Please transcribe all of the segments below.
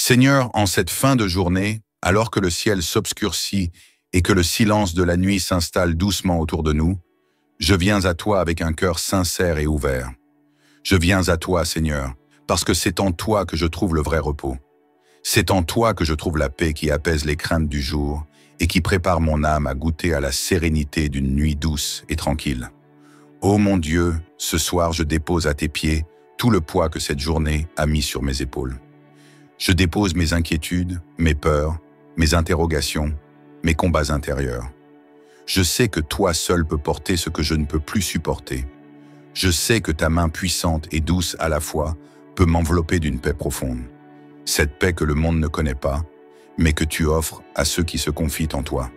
Seigneur, en cette fin de journée, alors que le ciel s'obscurcit et que le silence de la nuit s'installe doucement autour de nous, je viens à toi avec un cœur sincère et ouvert. Je viens à toi, Seigneur, parce que c'est en toi que je trouve le vrai repos. C'est en toi que je trouve la paix qui apaise les craintes du jour et qui prépare mon âme à goûter à la sérénité d'une nuit douce et tranquille. Ô mon Dieu, ce soir je dépose à tes pieds tout le poids que cette journée a mis sur mes épaules. Je dépose mes inquiétudes, mes peurs, mes interrogations, mes combats intérieurs. Je sais que toi seul peux porter ce que je ne peux plus supporter. Je sais que ta main puissante et douce à la fois peut m'envelopper d'une paix profonde. Cette paix que le monde ne connaît pas, mais que tu offres à ceux qui se confient en toi.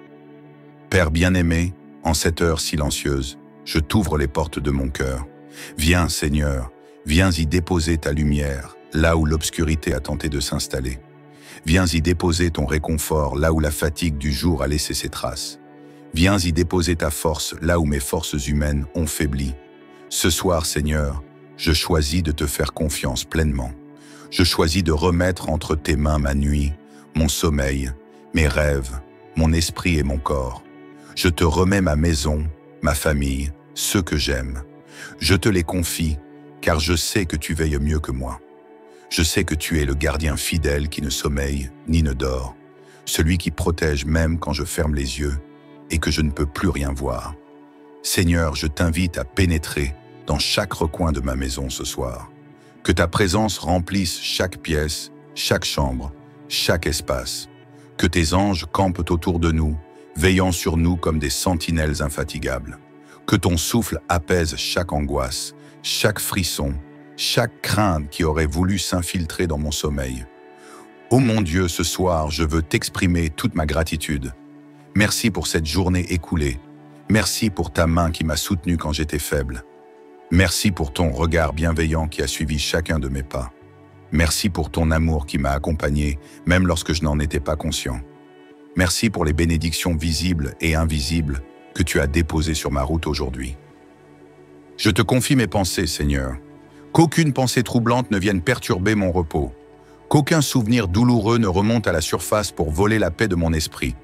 Père bien-aimé, en cette heure silencieuse, je t'ouvre les portes de mon cœur. Viens, Seigneur, viens y déposer ta lumière, là où l'obscurité a tenté de s'installer. Viens y déposer ton réconfort, là où la fatigue du jour a laissé ses traces. Viens y déposer ta force, là où mes forces humaines ont faibli. Ce soir, Seigneur, je choisis de te faire confiance pleinement. Je choisis de remettre entre tes mains ma nuit, mon sommeil, mes rêves, mon esprit et mon corps. Je te remets ma maison, ma famille, ceux que j'aime. Je te les confie, car je sais que tu veilles mieux que moi. Je sais que tu es le gardien fidèle qui ne sommeille ni ne dort, celui qui protège même quand je ferme les yeux et que je ne peux plus rien voir. Seigneur, je t'invite à pénétrer dans chaque recoin de ma maison ce soir. Que ta présence remplisse chaque pièce, chaque chambre, chaque espace. Que tes anges campent autour de nous, veillant sur nous comme des sentinelles infatigables. Que ton souffle apaise chaque angoisse, chaque frisson, chaque crainte qui aurait voulu s'infiltrer dans mon sommeil. Ô mon Dieu, ce soir, je veux t'exprimer toute ma gratitude. Merci pour cette journée écoulée. Merci pour ta main qui m'a soutenu quand j'étais faible. Merci pour ton regard bienveillant qui a suivi chacun de mes pas. Merci pour ton amour qui m'a accompagné, même lorsque je n'en étais pas conscient. Merci pour les bénédictions visibles et invisibles que tu as déposées sur ma route aujourd'hui. Je te confie mes pensées, Seigneur. Qu'aucune pensée troublante ne vienne perturber mon repos. Qu'aucun souvenir douloureux ne remonte à la surface pour voler la paix de mon esprit.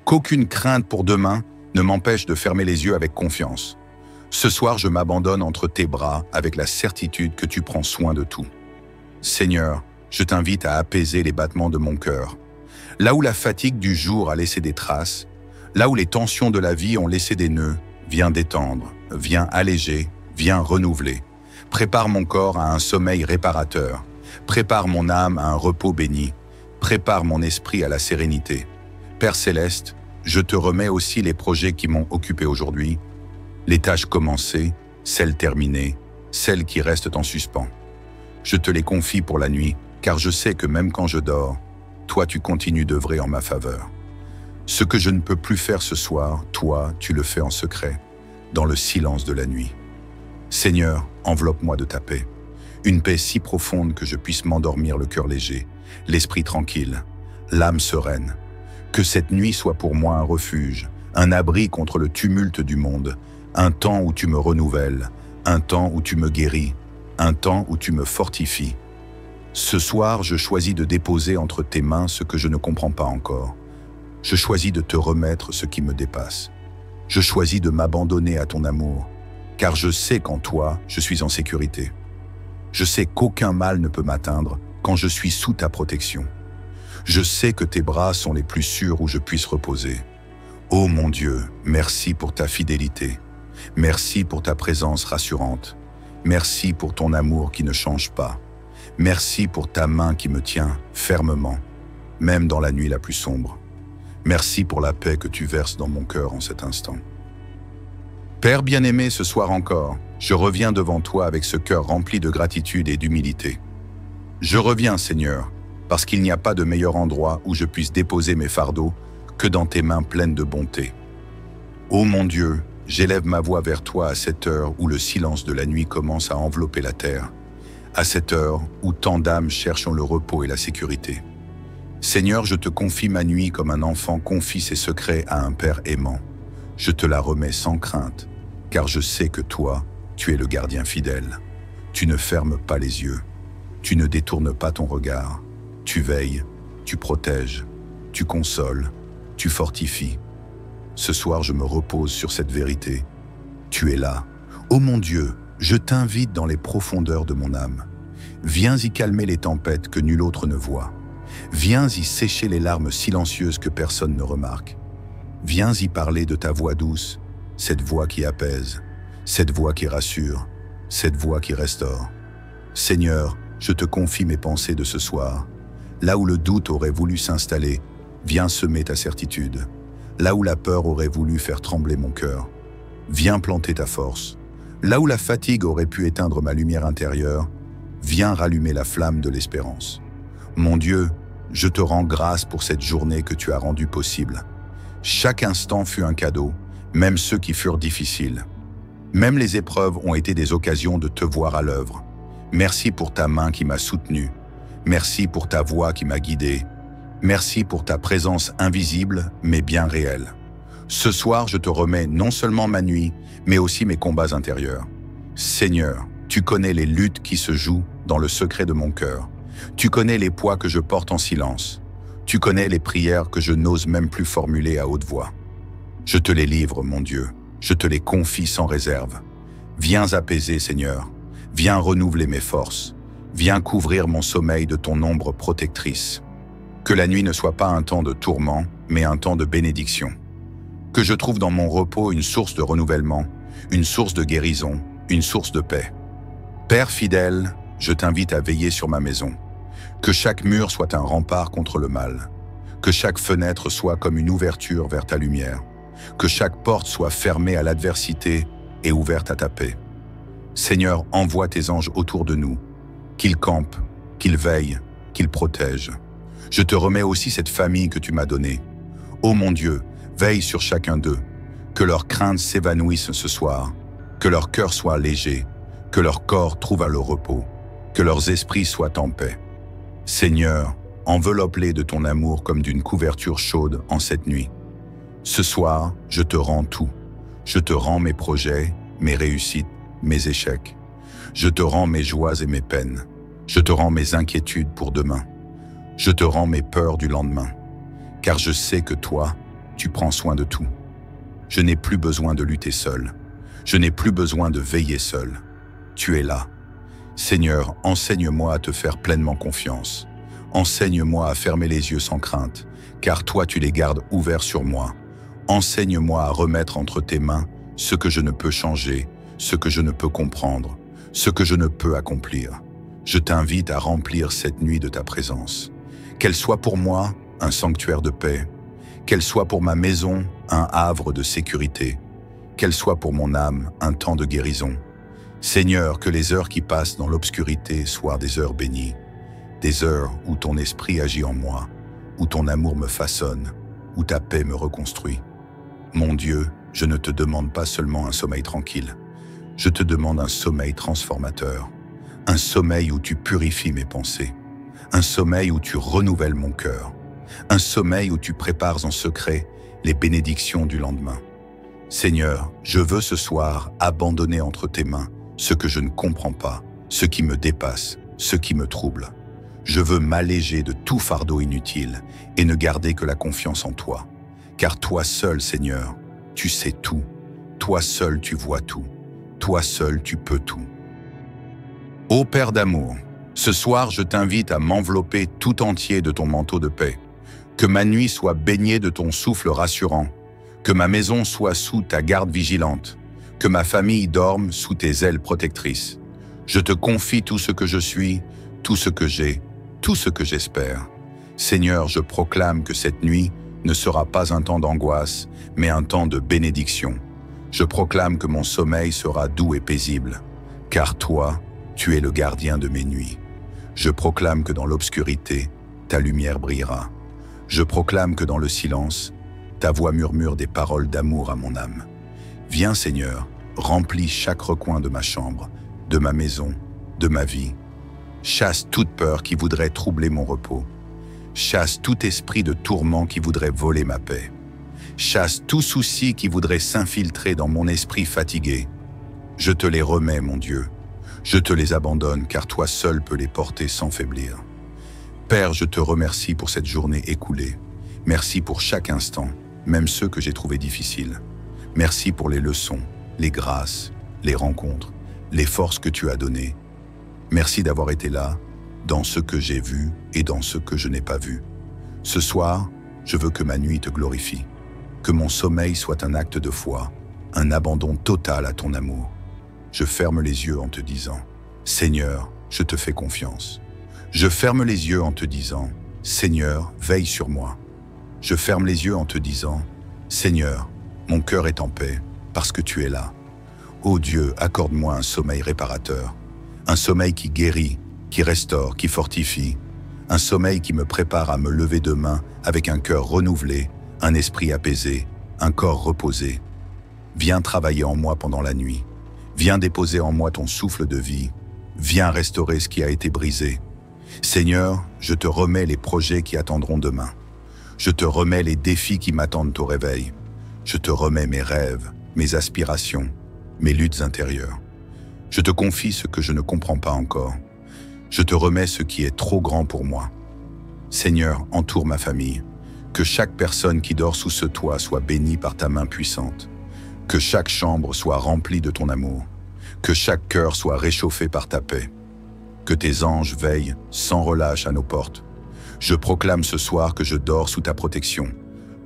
Qu'aucune crainte pour demain ne m'empêche de fermer les yeux avec confiance. Ce soir, je m'abandonne entre tes bras avec la certitude que tu prends soin de tout. Seigneur, je t'invite à apaiser les battements de mon cœur. Là où la fatigue du jour a laissé des traces, là où les tensions de la vie ont laissé des nœuds, viens détendre, viens alléger, viens renouveler. Prépare mon corps à un sommeil réparateur. Prépare mon âme à un repos béni. Prépare mon esprit à la sérénité. Père Céleste, je te remets aussi les projets qui m'ont occupé aujourd'hui, les tâches commencées, celles terminées, celles qui restent en suspens. Je te les confie pour la nuit, car je sais que même quand je dors, toi tu continues d'œuvrer en ma faveur. Ce que je ne peux plus faire ce soir, toi, tu le fais en secret, dans le silence de la nuit. Seigneur, enveloppe-moi de ta paix, une paix si profonde que je puisse m'endormir le cœur léger, l'esprit tranquille, l'âme sereine. Que cette nuit soit pour moi un refuge, un abri contre le tumulte du monde, un temps où tu me renouvelles, un temps où tu me guéris, un temps où tu me fortifies. Ce soir, je choisis de déposer entre tes mains ce que je ne comprends pas encore. Je choisis de te remettre ce qui me dépasse. Je choisis de m'abandonner à ton amour, car je sais qu'en toi, je suis en sécurité. Je sais qu'aucun mal ne peut m'atteindre quand je suis sous ta protection. Je sais que tes bras sont les plus sûrs où je puisse reposer. Ô mon Dieu, merci pour ta fidélité. Merci pour ta présence rassurante. Merci pour ton amour qui ne change pas. Merci pour ta main qui me tient fermement, même dans la nuit la plus sombre. Merci pour la paix que tu verses dans mon cœur en cet instant. Père bien-aimé, ce soir encore, je reviens devant toi avec ce cœur rempli de gratitude et d'humilité. Je reviens, Seigneur, parce qu'il n'y a pas de meilleur endroit où je puisse déposer mes fardeaux que dans tes mains pleines de bonté. Ô mon Dieu, j'élève ma voix vers toi à cette heure où le silence de la nuit commence à envelopper la terre, à cette heure où tant d'âmes cherchent le repos et la sécurité. Seigneur, je te confie ma nuit comme un enfant confie ses secrets à un père aimant. Je te la remets sans crainte, car je sais que toi, tu es le gardien fidèle. Tu ne fermes pas les yeux, tu ne détournes pas ton regard, tu veilles tu protèges, tu consoles, tu fortifies. Ce soir, je me repose sur cette vérité. Tu es là. Ô mon Dieu, je t'invite dans les profondeurs de mon âme. Viens y calmer les tempêtes que nul autre ne voit. Viens y sécher les larmes silencieuses que personne ne remarque. Viens y parler de ta voix douce, cette voix qui apaise, cette voix qui rassure, cette voix qui restaure. Seigneur, je te confie mes pensées de ce soir. Là où le doute aurait voulu s'installer, viens semer ta certitude. Là où la peur aurait voulu faire trembler mon cœur, viens planter ta force. Là où la fatigue aurait pu éteindre ma lumière intérieure, viens rallumer la flamme de l'espérance. Mon Dieu, je te rends grâce pour cette journée que tu as rendue possible. Chaque instant fut un cadeau, même ceux qui furent difficiles. Même les épreuves ont été des occasions de te voir à l'œuvre. Merci pour ta main qui m'a soutenu. Merci pour ta voix qui m'a guidé. Merci pour ta présence invisible, mais bien réelle. Ce soir, je te remets non seulement ma nuit, mais aussi mes combats intérieurs. Seigneur, tu connais les luttes qui se jouent dans le secret de mon cœur. Tu connais les poids que je porte en silence. Tu connais les prières que je n'ose même plus formuler à haute voix. Je te les livre, mon Dieu. Je te les confie sans réserve. Viens apaiser, Seigneur. Viens renouveler mes forces. Viens couvrir mon sommeil de ton ombre protectrice. Que la nuit ne soit pas un temps de tourment, mais un temps de bénédiction. Que je trouve dans mon repos une source de renouvellement, une source de guérison, une source de paix. Père fidèle, je t'invite à veiller sur ma maison. Que chaque mur soit un rempart contre le mal. Que chaque fenêtre soit comme une ouverture vers ta lumière. Que chaque porte soit fermée à l'adversité et ouverte à ta paix. Seigneur, envoie tes anges autour de nous, qu'ils campent, qu'ils veillent, qu'ils protègent. Je te remets aussi cette famille que tu m'as donnée. Ô mon Dieu, veille sur chacun d'eux, que leurs craintes s'évanouissent ce soir, que leur cœur soit léger, que leur corps trouve le repos, que leurs esprits soient en paix. Seigneur, enveloppe-les de ton amour comme d'une couverture chaude en cette nuit. Ce soir, je te rends tout. Je te rends mes projets, mes réussites, mes échecs. Je te rends mes joies et mes peines. Je te rends mes inquiétudes pour demain. Je te rends mes peurs du lendemain. Car je sais que toi, tu prends soin de tout. Je n'ai plus besoin de lutter seul. Je n'ai plus besoin de veiller seul. Tu es là. Seigneur, enseigne-moi à te faire pleinement confiance. Enseigne-moi à fermer les yeux sans crainte, car toi tu les gardes ouverts sur moi. Enseigne-moi à remettre entre tes mains ce que je ne peux changer, ce que je ne peux comprendre, ce que je ne peux accomplir. Je t'invite à remplir cette nuit de ta présence. Qu'elle soit pour moi un sanctuaire de paix, qu'elle soit pour ma maison un havre de sécurité, qu'elle soit pour mon âme un temps de guérison. Seigneur, que les heures qui passent dans l'obscurité soient des heures bénies, des heures où ton esprit agit en moi, où ton amour me façonne, où ta paix me reconstruit. Mon Dieu, je ne te demande pas seulement un sommeil tranquille, je te demande un sommeil transformateur, un sommeil où tu purifies mes pensées, un sommeil où tu renouvelles mon cœur, un sommeil où tu prépares en secret les bénédictions du lendemain. Seigneur, je veux ce soir abandonner entre tes mains ce que je ne comprends pas, ce qui me dépasse, ce qui me trouble. Je veux m'alléger de tout fardeau inutile et ne garder que la confiance en toi. Car toi seul, Seigneur, tu sais tout. Toi seul, tu vois tout. Toi seul, tu peux tout. Ô Père d'amour, ce soir, je t'invite à m'envelopper tout entier de ton manteau de paix. Que ma nuit soit baignée de ton souffle rassurant. Que ma maison soit sous ta garde vigilante. Que ma famille dorme sous tes ailes protectrices. Je te confie tout ce que je suis, tout ce que j'ai, tout ce que j'espère. Seigneur, je proclame que cette nuit ne sera pas un temps d'angoisse, mais un temps de bénédiction. Je proclame que mon sommeil sera doux et paisible, car toi, tu es le gardien de mes nuits. Je proclame que dans l'obscurité, ta lumière brillera. Je proclame que dans le silence, ta voix murmure des paroles d'amour à mon âme. Viens, Seigneur, remplis chaque recoin de ma chambre, de ma maison, de ma vie. Chasse toute peur qui voudrait troubler mon repos. Chasse tout esprit de tourment qui voudrait voler ma paix. Chasse tout souci qui voudrait s'infiltrer dans mon esprit fatigué. Je te les remets, mon Dieu. Je te les abandonne, car toi seul peux les porter sans faiblir. Père, je te remercie pour cette journée écoulée. Merci pour chaque instant, même ceux que j'ai trouvés difficiles. Merci pour les leçons, les grâces, les rencontres, les forces que tu as données. Merci d'avoir été là, dans ce que j'ai vu et dans ce que je n'ai pas vu. Ce soir, je veux que ma nuit te glorifie, que mon sommeil soit un acte de foi, un abandon total à ton amour. Je ferme les yeux en te disant, Seigneur, je te fais confiance. Je ferme les yeux en te disant, Seigneur, veille sur moi. Je ferme les yeux en te disant, Seigneur, mon cœur est en paix parce que tu es là. Ô Dieu, accorde-moi un sommeil réparateur, un sommeil qui guérit, qui restaure, qui fortifie, un sommeil qui me prépare à me lever demain avec un cœur renouvelé, un esprit apaisé, un corps reposé. Viens travailler en moi pendant la nuit. Viens déposer en moi ton souffle de vie. Viens restaurer ce qui a été brisé. Seigneur, je te remets les projets qui attendront demain. Je te remets les défis qui m'attendent au réveil. Je te remets mes rêves, mes aspirations, mes luttes intérieures. Je te confie ce que je ne comprends pas encore. Je te remets ce qui est trop grand pour moi. Seigneur, entoure ma famille. Que chaque personne qui dort sous ce toit soit bénie par ta main puissante. Que chaque chambre soit remplie de ton amour. Que chaque cœur soit réchauffé par ta paix. Que tes anges veillent sans relâche à nos portes. Je proclame ce soir que je dors sous ta protection,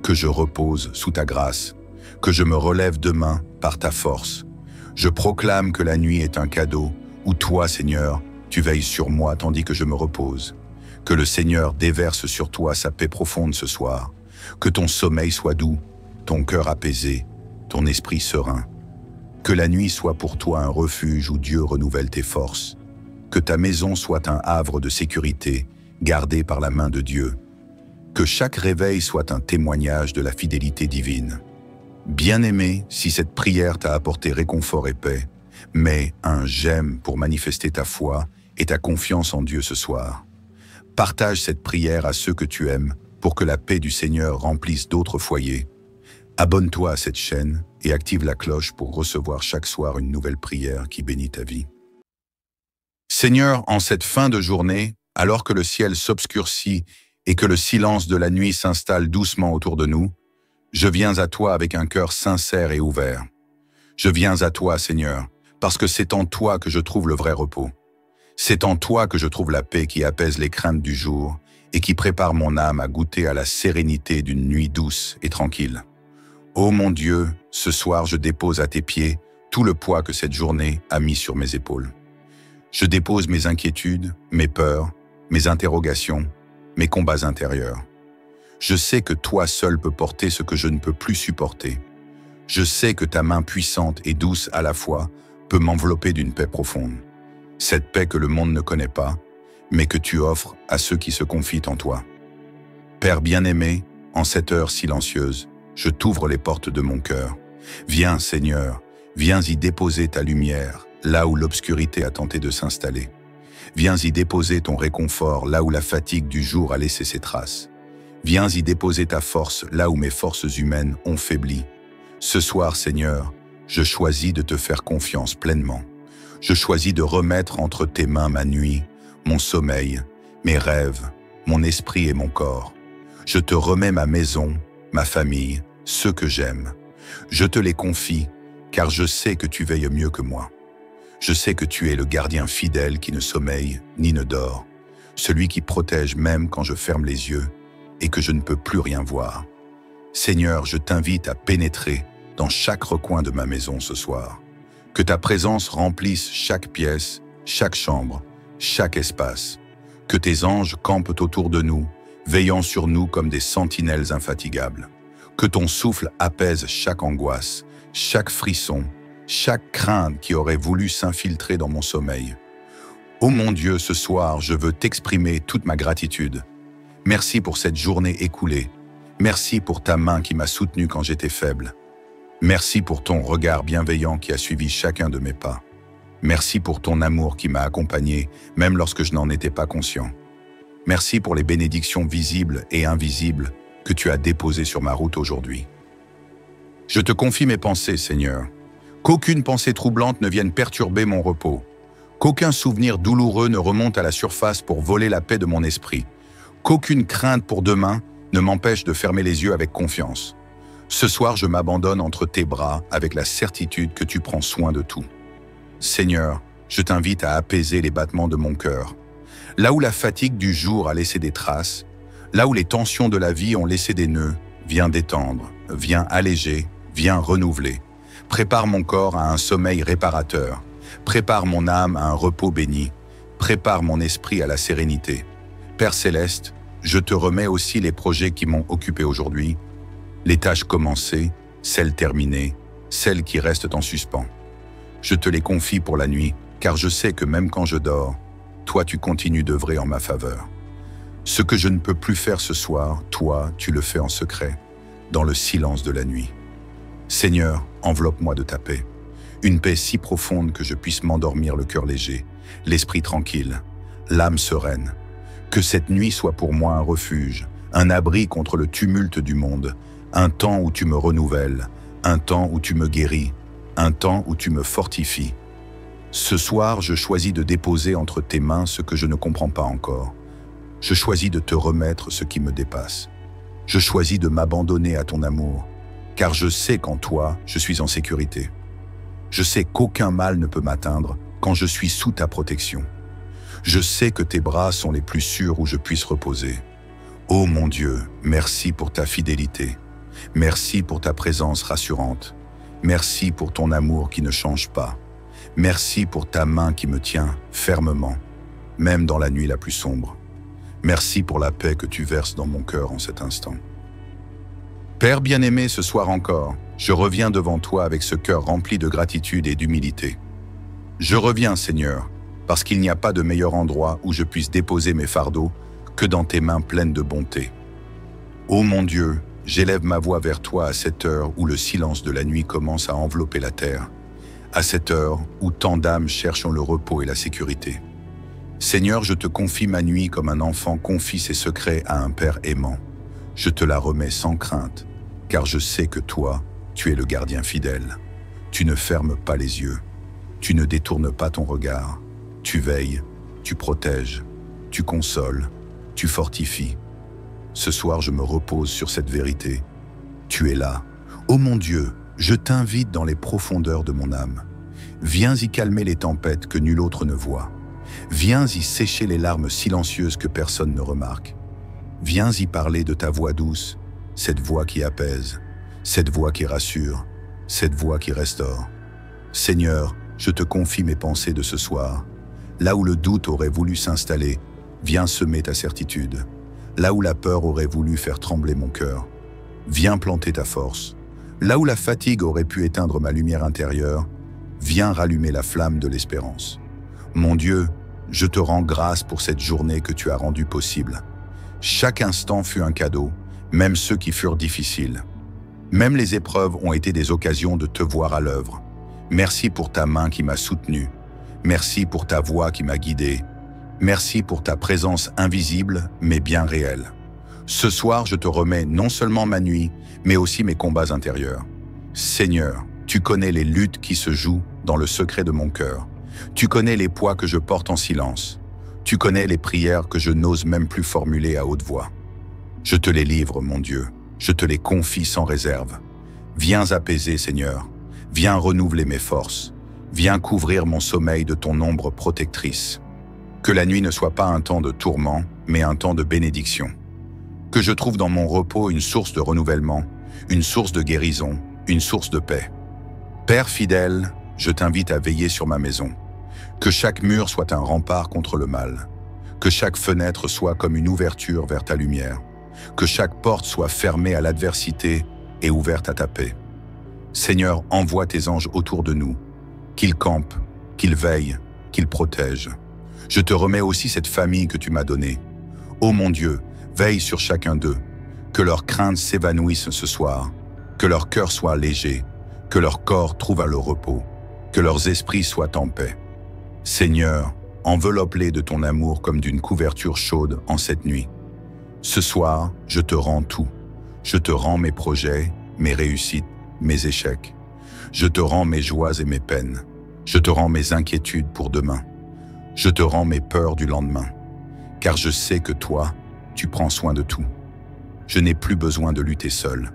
que je repose sous ta grâce, que je me relève demain par ta force. Je proclame que la nuit est un cadeau où toi, Seigneur, tu veilles sur moi tandis que je me repose. Que le Seigneur déverse sur toi sa paix profonde ce soir. Que ton sommeil soit doux, ton cœur apaisé, ton esprit serein. Que la nuit soit pour toi un refuge où Dieu renouvelle tes forces. Que ta maison soit un havre de sécurité, gardé par la main de Dieu. Que chaque réveil soit un témoignage de la fidélité divine. Bien-aimé, si cette prière t'a apporté réconfort et paix, mets un j'aime pour manifester ta foi et ta confiance en Dieu ce soir. Partage cette prière à ceux que tu aimes pour que la paix du Seigneur remplisse d'autres foyers. Abonne-toi à cette chaîne et active la cloche pour recevoir chaque soir une nouvelle prière qui bénit ta vie. Seigneur, en cette fin de journée, alors que le ciel s'obscurcit et que le silence de la nuit s'installe doucement autour de nous, je viens à toi avec un cœur sincère et ouvert. Je viens à toi, Seigneur, parce que c'est en toi que je trouve le vrai repos. C'est en toi que je trouve la paix qui apaise les craintes du jour et qui prépare mon âme à goûter à la sérénité d'une nuit douce et tranquille. Ô mon Dieu, ce soir je dépose à tes pieds tout le poids que cette journée a mis sur mes épaules. Je dépose mes inquiétudes, mes peurs, mes interrogations, mes combats intérieurs. Je sais que toi seul peux porter ce que je ne peux plus supporter. Je sais que ta main puissante et douce à la fois peut m'envelopper d'une paix profonde. Cette paix que le monde ne connaît pas, mais que tu offres à ceux qui se confient en toi. Père bien-aimé, en cette heure silencieuse, je t'ouvre les portes de mon cœur. Viens, Seigneur, viens y déposer ta lumière, là où l'obscurité a tenté de s'installer. Viens y déposer ton réconfort, là où la fatigue du jour a laissé ses traces. Viens y déposer ta force, là où mes forces humaines ont faibli. Ce soir, Seigneur, je choisis de te faire confiance pleinement. Je choisis de remettre entre tes mains ma nuit, mon sommeil, mes rêves, mon esprit et mon corps. Je te remets ma maison, ma famille, ceux que j'aime. Je te les confie, car je sais que tu veilles mieux que moi. Je sais que tu es le gardien fidèle qui ne sommeille ni ne dort, celui qui protège même quand je ferme les yeux et que je ne peux plus rien voir. Seigneur, je t'invite à pénétrer dans chaque recoin de ma maison ce soir. Que ta présence remplisse chaque pièce, chaque chambre, chaque espace. Que tes anges campent autour de nous, veillant sur nous comme des sentinelles infatigables. Que ton souffle apaise chaque angoisse, chaque frisson, chaque crainte qui aurait voulu s'infiltrer dans mon sommeil. Ô mon Dieu, ce soir, je veux t'exprimer toute ma gratitude. Merci pour cette journée écoulée. Merci pour ta main qui m'a soutenu quand j'étais faible. Merci pour ton regard bienveillant qui a suivi chacun de mes pas. Merci pour ton amour qui m'a accompagné, même lorsque je n'en étais pas conscient. Merci pour les bénédictions visibles et invisibles que tu as déposées sur ma route aujourd'hui. Je te confie mes pensées, Seigneur. Qu'aucune pensée troublante ne vienne perturber mon repos. Qu'aucun souvenir douloureux ne remonte à la surface pour voler la paix de mon esprit. Qu'aucune crainte pour demain ne m'empêche de fermer les yeux avec confiance. Ce soir, je m'abandonne entre tes bras avec la certitude que tu prends soin de tout. Seigneur, je t'invite à apaiser les battements de mon cœur. Là où la fatigue du jour a laissé des traces, là où les tensions de la vie ont laissé des nœuds, viens détendre, viens alléger, viens renouveler. Prépare mon corps à un sommeil réparateur. Prépare mon âme à un repos béni. Prépare mon esprit à la sérénité. Père céleste, je te remets aussi les projets qui m'ont occupé aujourd'hui, les tâches commencées, celles terminées, celles qui restent en suspens. Je te les confie pour la nuit, car je sais que même quand je dors, toi tu continues d'œuvrer en ma faveur. Ce que je ne peux plus faire ce soir, toi tu le fais en secret, dans le silence de la nuit. Seigneur, enveloppe-moi de ta paix, une paix si profonde que je puisse m'endormir le cœur léger, l'esprit tranquille, l'âme sereine. Que cette nuit soit pour moi un refuge, un abri contre le tumulte du monde, un temps où tu me renouvelles, un temps où tu me guéris, un temps où tu me fortifies. Ce soir, je choisis de déposer entre tes mains ce que je ne comprends pas encore. Je choisis de te remettre ce qui me dépasse. Je choisis de m'abandonner à ton amour, car je sais qu'en toi, je suis en sécurité. Je sais qu'aucun mal ne peut m'atteindre quand je suis sous ta protection. Je sais que tes bras sont les plus sûrs où je puisse reposer. Ô mon Dieu, merci pour ta fidélité. Merci pour ta présence rassurante. Merci pour ton amour qui ne change pas. Merci pour ta main qui me tient fermement, même dans la nuit la plus sombre. Merci pour la paix que tu verses dans mon cœur en cet instant. Père bien-aimé, ce soir encore, je reviens devant toi avec ce cœur rempli de gratitude et d'humilité. Je reviens, Seigneur, parce qu'il n'y a pas de meilleur endroit où je puisse déposer mes fardeaux que dans tes mains pleines de bonté. Ô mon Dieu, j'élève ma voix vers toi à cette heure où le silence de la nuit commence à envelopper la terre, à cette heure où tant d'âmes cherchent le repos et la sécurité. Seigneur, je te confie ma nuit comme un enfant confie ses secrets à un père aimant. Je te la remets sans crainte, car je sais que toi, tu es le gardien fidèle. Tu ne fermes pas les yeux, tu ne détournes pas ton regard. Tu veilles, tu protèges, tu consoles, tu fortifies. Ce soir, je me repose sur cette vérité. Tu es là. Ô mon Dieu, je t'invite dans les profondeurs de mon âme. Viens y calmer les tempêtes que nul autre ne voit. Viens y sécher les larmes silencieuses que personne ne remarque. Viens y parler de ta voix douce, cette voix qui apaise, cette voix qui rassure, cette voix qui restaure. Seigneur, je te confie mes pensées de ce soir. Là où le doute aurait voulu s'installer, viens semer ta certitude. Là où la peur aurait voulu faire trembler mon cœur, viens planter ta force. Là où la fatigue aurait pu éteindre ma lumière intérieure, viens rallumer la flamme de l'espérance. Mon Dieu, je te rends grâce pour cette journée que tu as rendue possible. Chaque instant fut un cadeau, même ceux qui furent difficiles. Même les épreuves ont été des occasions de te voir à l'œuvre. Merci pour ta main qui m'a soutenu. Merci pour ta voix qui m'a guidé. Merci pour ta présence invisible, mais bien réelle. Ce soir, je te remets non seulement ma nuit, mais aussi mes combats intérieurs. Seigneur, tu connais les luttes qui se jouent dans le secret de mon cœur. Tu connais les poids que je porte en silence. Tu connais les prières que je n'ose même plus formuler à haute voix. Je te les livre, mon Dieu. Je te les confie sans réserve. Viens apaiser, Seigneur. Viens renouveler mes forces. Viens couvrir mon sommeil de ton ombre protectrice. Que la nuit ne soit pas un temps de tourment, mais un temps de bénédiction. Que je trouve dans mon repos une source de renouvellement, une source de guérison, une source de paix. Père fidèle, je t'invite à veiller sur ma maison. Que chaque mur soit un rempart contre le mal. Que chaque fenêtre soit comme une ouverture vers ta lumière. Que chaque porte soit fermée à l'adversité et ouverte à ta paix. Seigneur, envoie tes anges autour de nous. Qu'ils campent, qu'ils veillent, qu'ils protègent. Je te remets aussi cette famille que tu m'as donnée. Ô mon Dieu, veille sur chacun d'eux. Que leurs craintes s'évanouissent ce soir. Que leur cœur soit léger. Que leur corps trouve le repos. Que leurs esprits soient en paix. Seigneur, enveloppe-les de ton amour comme d'une couverture chaude en cette nuit. Ce soir, je te rends tout. Je te rends mes projets, mes réussites, mes échecs. Je te rends mes joies et mes peines. Je te rends mes inquiétudes pour demain. Je te rends mes peurs du lendemain. Car je sais que toi, tu prends soin de tout. Je n'ai plus besoin de lutter seul.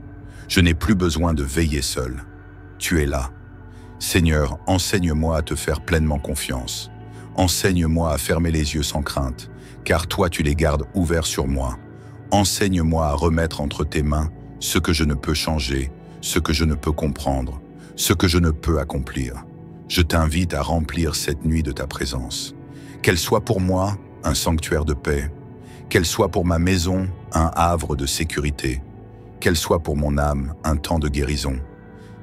Je n'ai plus besoin de veiller seul. Tu es là. Seigneur, enseigne-moi à te faire pleinement confiance. Enseigne-moi à fermer les yeux sans crainte, car toi tu les gardes ouverts sur moi. Enseigne-moi à remettre entre tes mains ce que je ne peux changer, ce que je ne peux comprendre, ce que je ne peux accomplir. Je t'invite à remplir cette nuit de ta présence. Qu'elle soit pour moi un sanctuaire de paix, qu'elle soit pour ma maison un havre de sécurité, qu'elle soit pour mon âme un temps de guérison.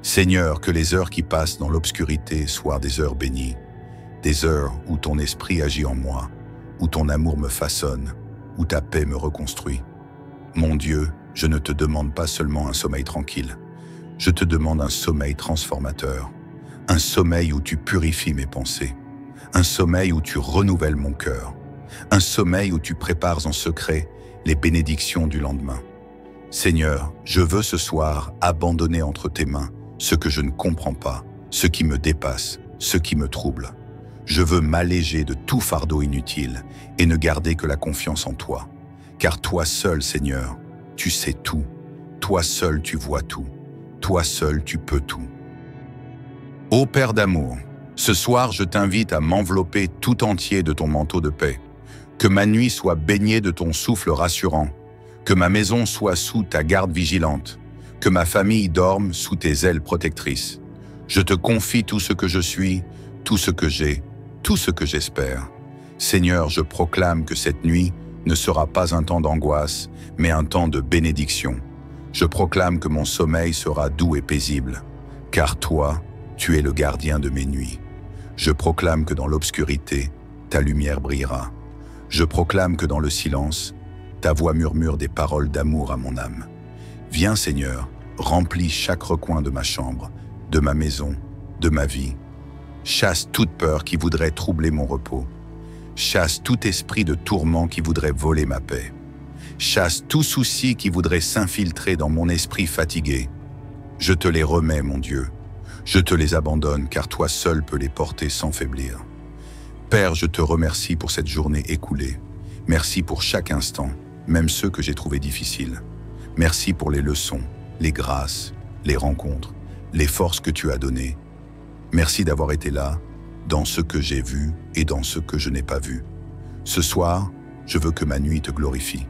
Seigneur, que les heures qui passent dans l'obscurité soient des heures bénies, des heures où ton esprit agit en moi, où ton amour me façonne, où ta paix me reconstruit. Mon Dieu, je ne te demande pas seulement un sommeil tranquille, je te demande un sommeil transformateur, un sommeil où tu purifies mes pensées, un sommeil où tu renouvelles mon cœur, un sommeil où tu prépares en secret les bénédictions du lendemain. Seigneur, je veux ce soir abandonner entre tes mains ce que je ne comprends pas, ce qui me dépasse, ce qui me trouble. Je veux m'alléger de tout fardeau inutile et ne garder que la confiance en toi. Car toi seul, Seigneur, tu sais tout. Toi seul, tu vois tout. Toi seul, tu peux tout. Ô Père d'amour, ce soir, je t'invite à m'envelopper tout entier de ton manteau de paix. Que ma nuit soit baignée de ton souffle rassurant. Que ma maison soit sous ta garde vigilante. Que ma famille dorme sous tes ailes protectrices. Je te confie tout ce que je suis, tout ce que j'ai, tout ce que j'espère. Seigneur, je proclame que cette nuit ne sera pas un temps d'angoisse, mais un temps de bénédiction. Je proclame que mon sommeil sera doux et paisible, car toi, tu es le gardien de mes nuits. Je proclame que dans l'obscurité, ta lumière brillera. Je proclame que dans le silence, ta voix murmure des paroles d'amour à mon âme. Viens, Seigneur, remplis chaque recoin de ma chambre, de ma maison, de ma vie. Chasse toute peur qui voudrait troubler mon repos. Chasse tout esprit de tourment qui voudrait voler ma paix. Chasse tout souci qui voudrait s'infiltrer dans mon esprit fatigué. Je te les remets, mon Dieu. Je te les abandonne, car toi seul peux les porter sans faiblir. Père, je te remercie pour cette journée écoulée. Merci pour chaque instant, même ceux que j'ai trouvés difficiles. Merci pour les leçons, les grâces, les rencontres, les forces que tu as données. Merci d'avoir été là, dans ce que j'ai vu et dans ce que je n'ai pas vu. Ce soir, je veux que ma nuit te glorifie,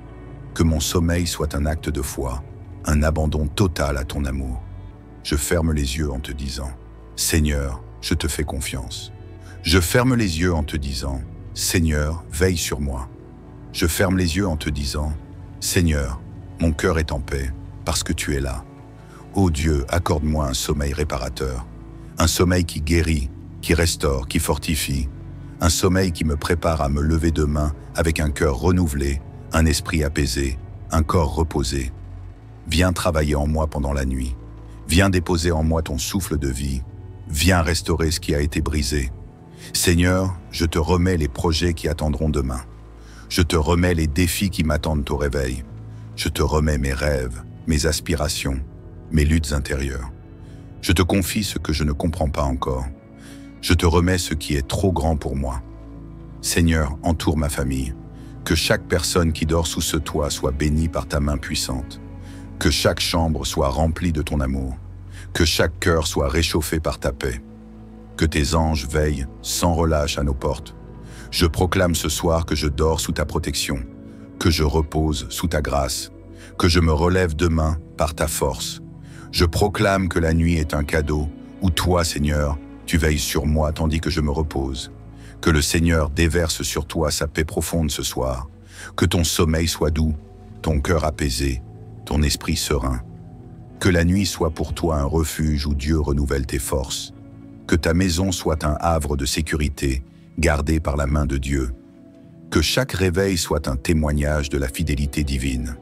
que mon sommeil soit un acte de foi, un abandon total à ton amour. Je ferme les yeux en te disant, Seigneur, je te fais confiance. Je ferme les yeux en te disant, Seigneur, veille sur moi. Je ferme les yeux en te disant, Seigneur, mon cœur est en paix, parce que tu es là. Ô Dieu, accorde-moi un sommeil réparateur, un sommeil qui guérit, qui restaure, qui fortifie, un sommeil qui me prépare à me lever demain avec un cœur renouvelé, un esprit apaisé, un corps reposé. Viens travailler en moi pendant la nuit. Viens déposer en moi ton souffle de vie. Viens restaurer ce qui a été brisé. Seigneur, je te remets les projets qui attendront demain. Je te remets les défis qui m'attendent au réveil. Je te remets mes rêves, mes aspirations, mes luttes intérieures. Je te confie ce que je ne comprends pas encore. Je te remets ce qui est trop grand pour moi. Seigneur, entoure ma famille. Que chaque personne qui dort sous ce toit soit bénie par ta main puissante. Que chaque chambre soit remplie de ton amour. Que chaque cœur soit réchauffé par ta paix. Que tes anges veillent sans relâche à nos portes. Je proclame ce soir que je dors sous ta protection, que je repose sous ta grâce, que je me relève demain par ta force. Je proclame que la nuit est un cadeau où toi, Seigneur, tu veilles sur moi tandis que je me repose. Que le Seigneur déverse sur toi sa paix profonde ce soir. Que ton sommeil soit doux, ton cœur apaisé, ton esprit serein. Que la nuit soit pour toi un refuge où Dieu renouvelle tes forces. Que ta maison soit un havre de sécurité, gardé par la main de Dieu. Que chaque réveil soit un témoignage de la fidélité divine.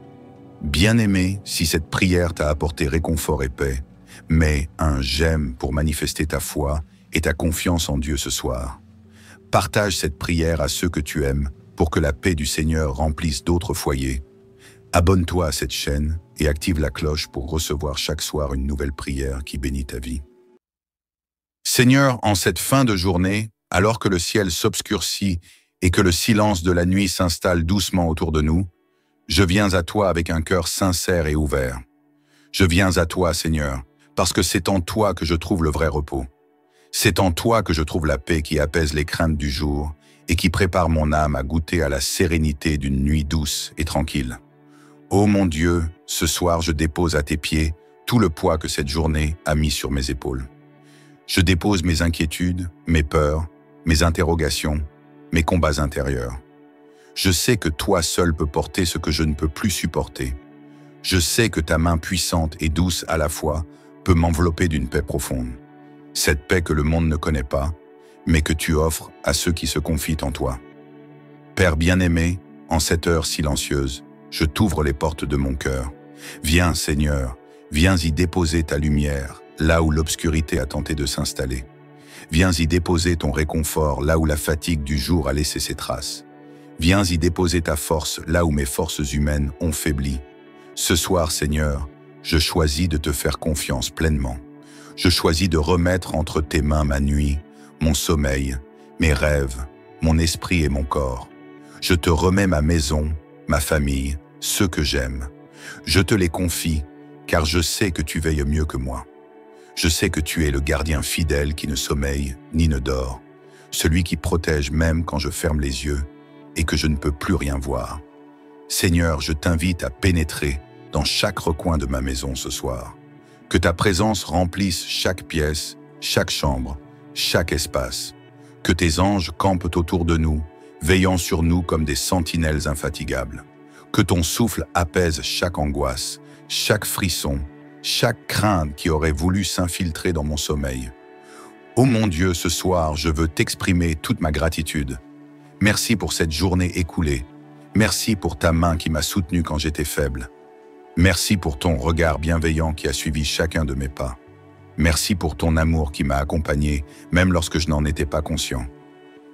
Bien-aimé, si cette prière t'a apporté réconfort et paix, mets un j'aime pour manifester ta foi et ta confiance en Dieu ce soir. Partage cette prière à ceux que tu aimes pour que la paix du Seigneur remplisse d'autres foyers. Abonne-toi à cette chaîne et active la cloche pour recevoir chaque soir une nouvelle prière qui bénit ta vie. Seigneur, en cette fin de journée, alors que le ciel s'obscurcit et que le silence de la nuit s'installe doucement autour de nous, Je viens à toi avec un cœur sincère et ouvert. Je viens à toi, Seigneur, parce que c'est en toi que je trouve le vrai repos. C'est en toi que je trouve la paix qui apaise les craintes du jour et qui prépare mon âme à goûter à la sérénité d'une nuit douce et tranquille. Ô mon Dieu, ce soir je dépose à tes pieds tout le poids que cette journée a mis sur mes épaules. Je dépose mes inquiétudes, mes peurs, mes interrogations, mes combats intérieurs. Je sais que toi seul peux porter ce que je ne peux plus supporter. Je sais que ta main puissante et douce à la fois peut m'envelopper d'une paix profonde. Cette paix que le monde ne connaît pas, mais que tu offres à ceux qui se confient en toi. Père bien-aimé, en cette heure silencieuse, je t'ouvre les portes de mon cœur. Viens, Seigneur, viens y déposer ta lumière, là où l'obscurité a tenté de s'installer. Viens y déposer ton réconfort, là où la fatigue du jour a laissé ses traces. Viens y déposer ta force, là où mes forces humaines ont faibli. Ce soir, Seigneur, je choisis de te faire confiance pleinement. Je choisis de remettre entre tes mains ma nuit, mon sommeil, mes rêves, mon esprit et mon corps. Je te remets ma maison, ma famille, ceux que j'aime. Je te les confie, car je sais que tu veilles mieux que moi. Je sais que tu es le gardien fidèle qui ne sommeille ni ne dort, celui qui protège même quand je ferme les yeux et que je ne peux plus rien voir. Seigneur, je t'invite à pénétrer dans chaque recoin de ma maison ce soir. Que ta présence remplisse chaque pièce, chaque chambre, chaque espace. Que tes anges campent autour de nous, veillant sur nous comme des sentinelles infatigables. Que ton souffle apaise chaque angoisse, chaque frisson, chaque crainte qui aurait voulu s'infiltrer dans mon sommeil. Ô mon Dieu, ce soir, je veux t'exprimer toute ma gratitude. Merci pour cette journée écoulée. Merci pour ta main qui m'a soutenu quand j'étais faible. Merci pour ton regard bienveillant qui a suivi chacun de mes pas. Merci pour ton amour qui m'a accompagné, même lorsque je n'en étais pas conscient.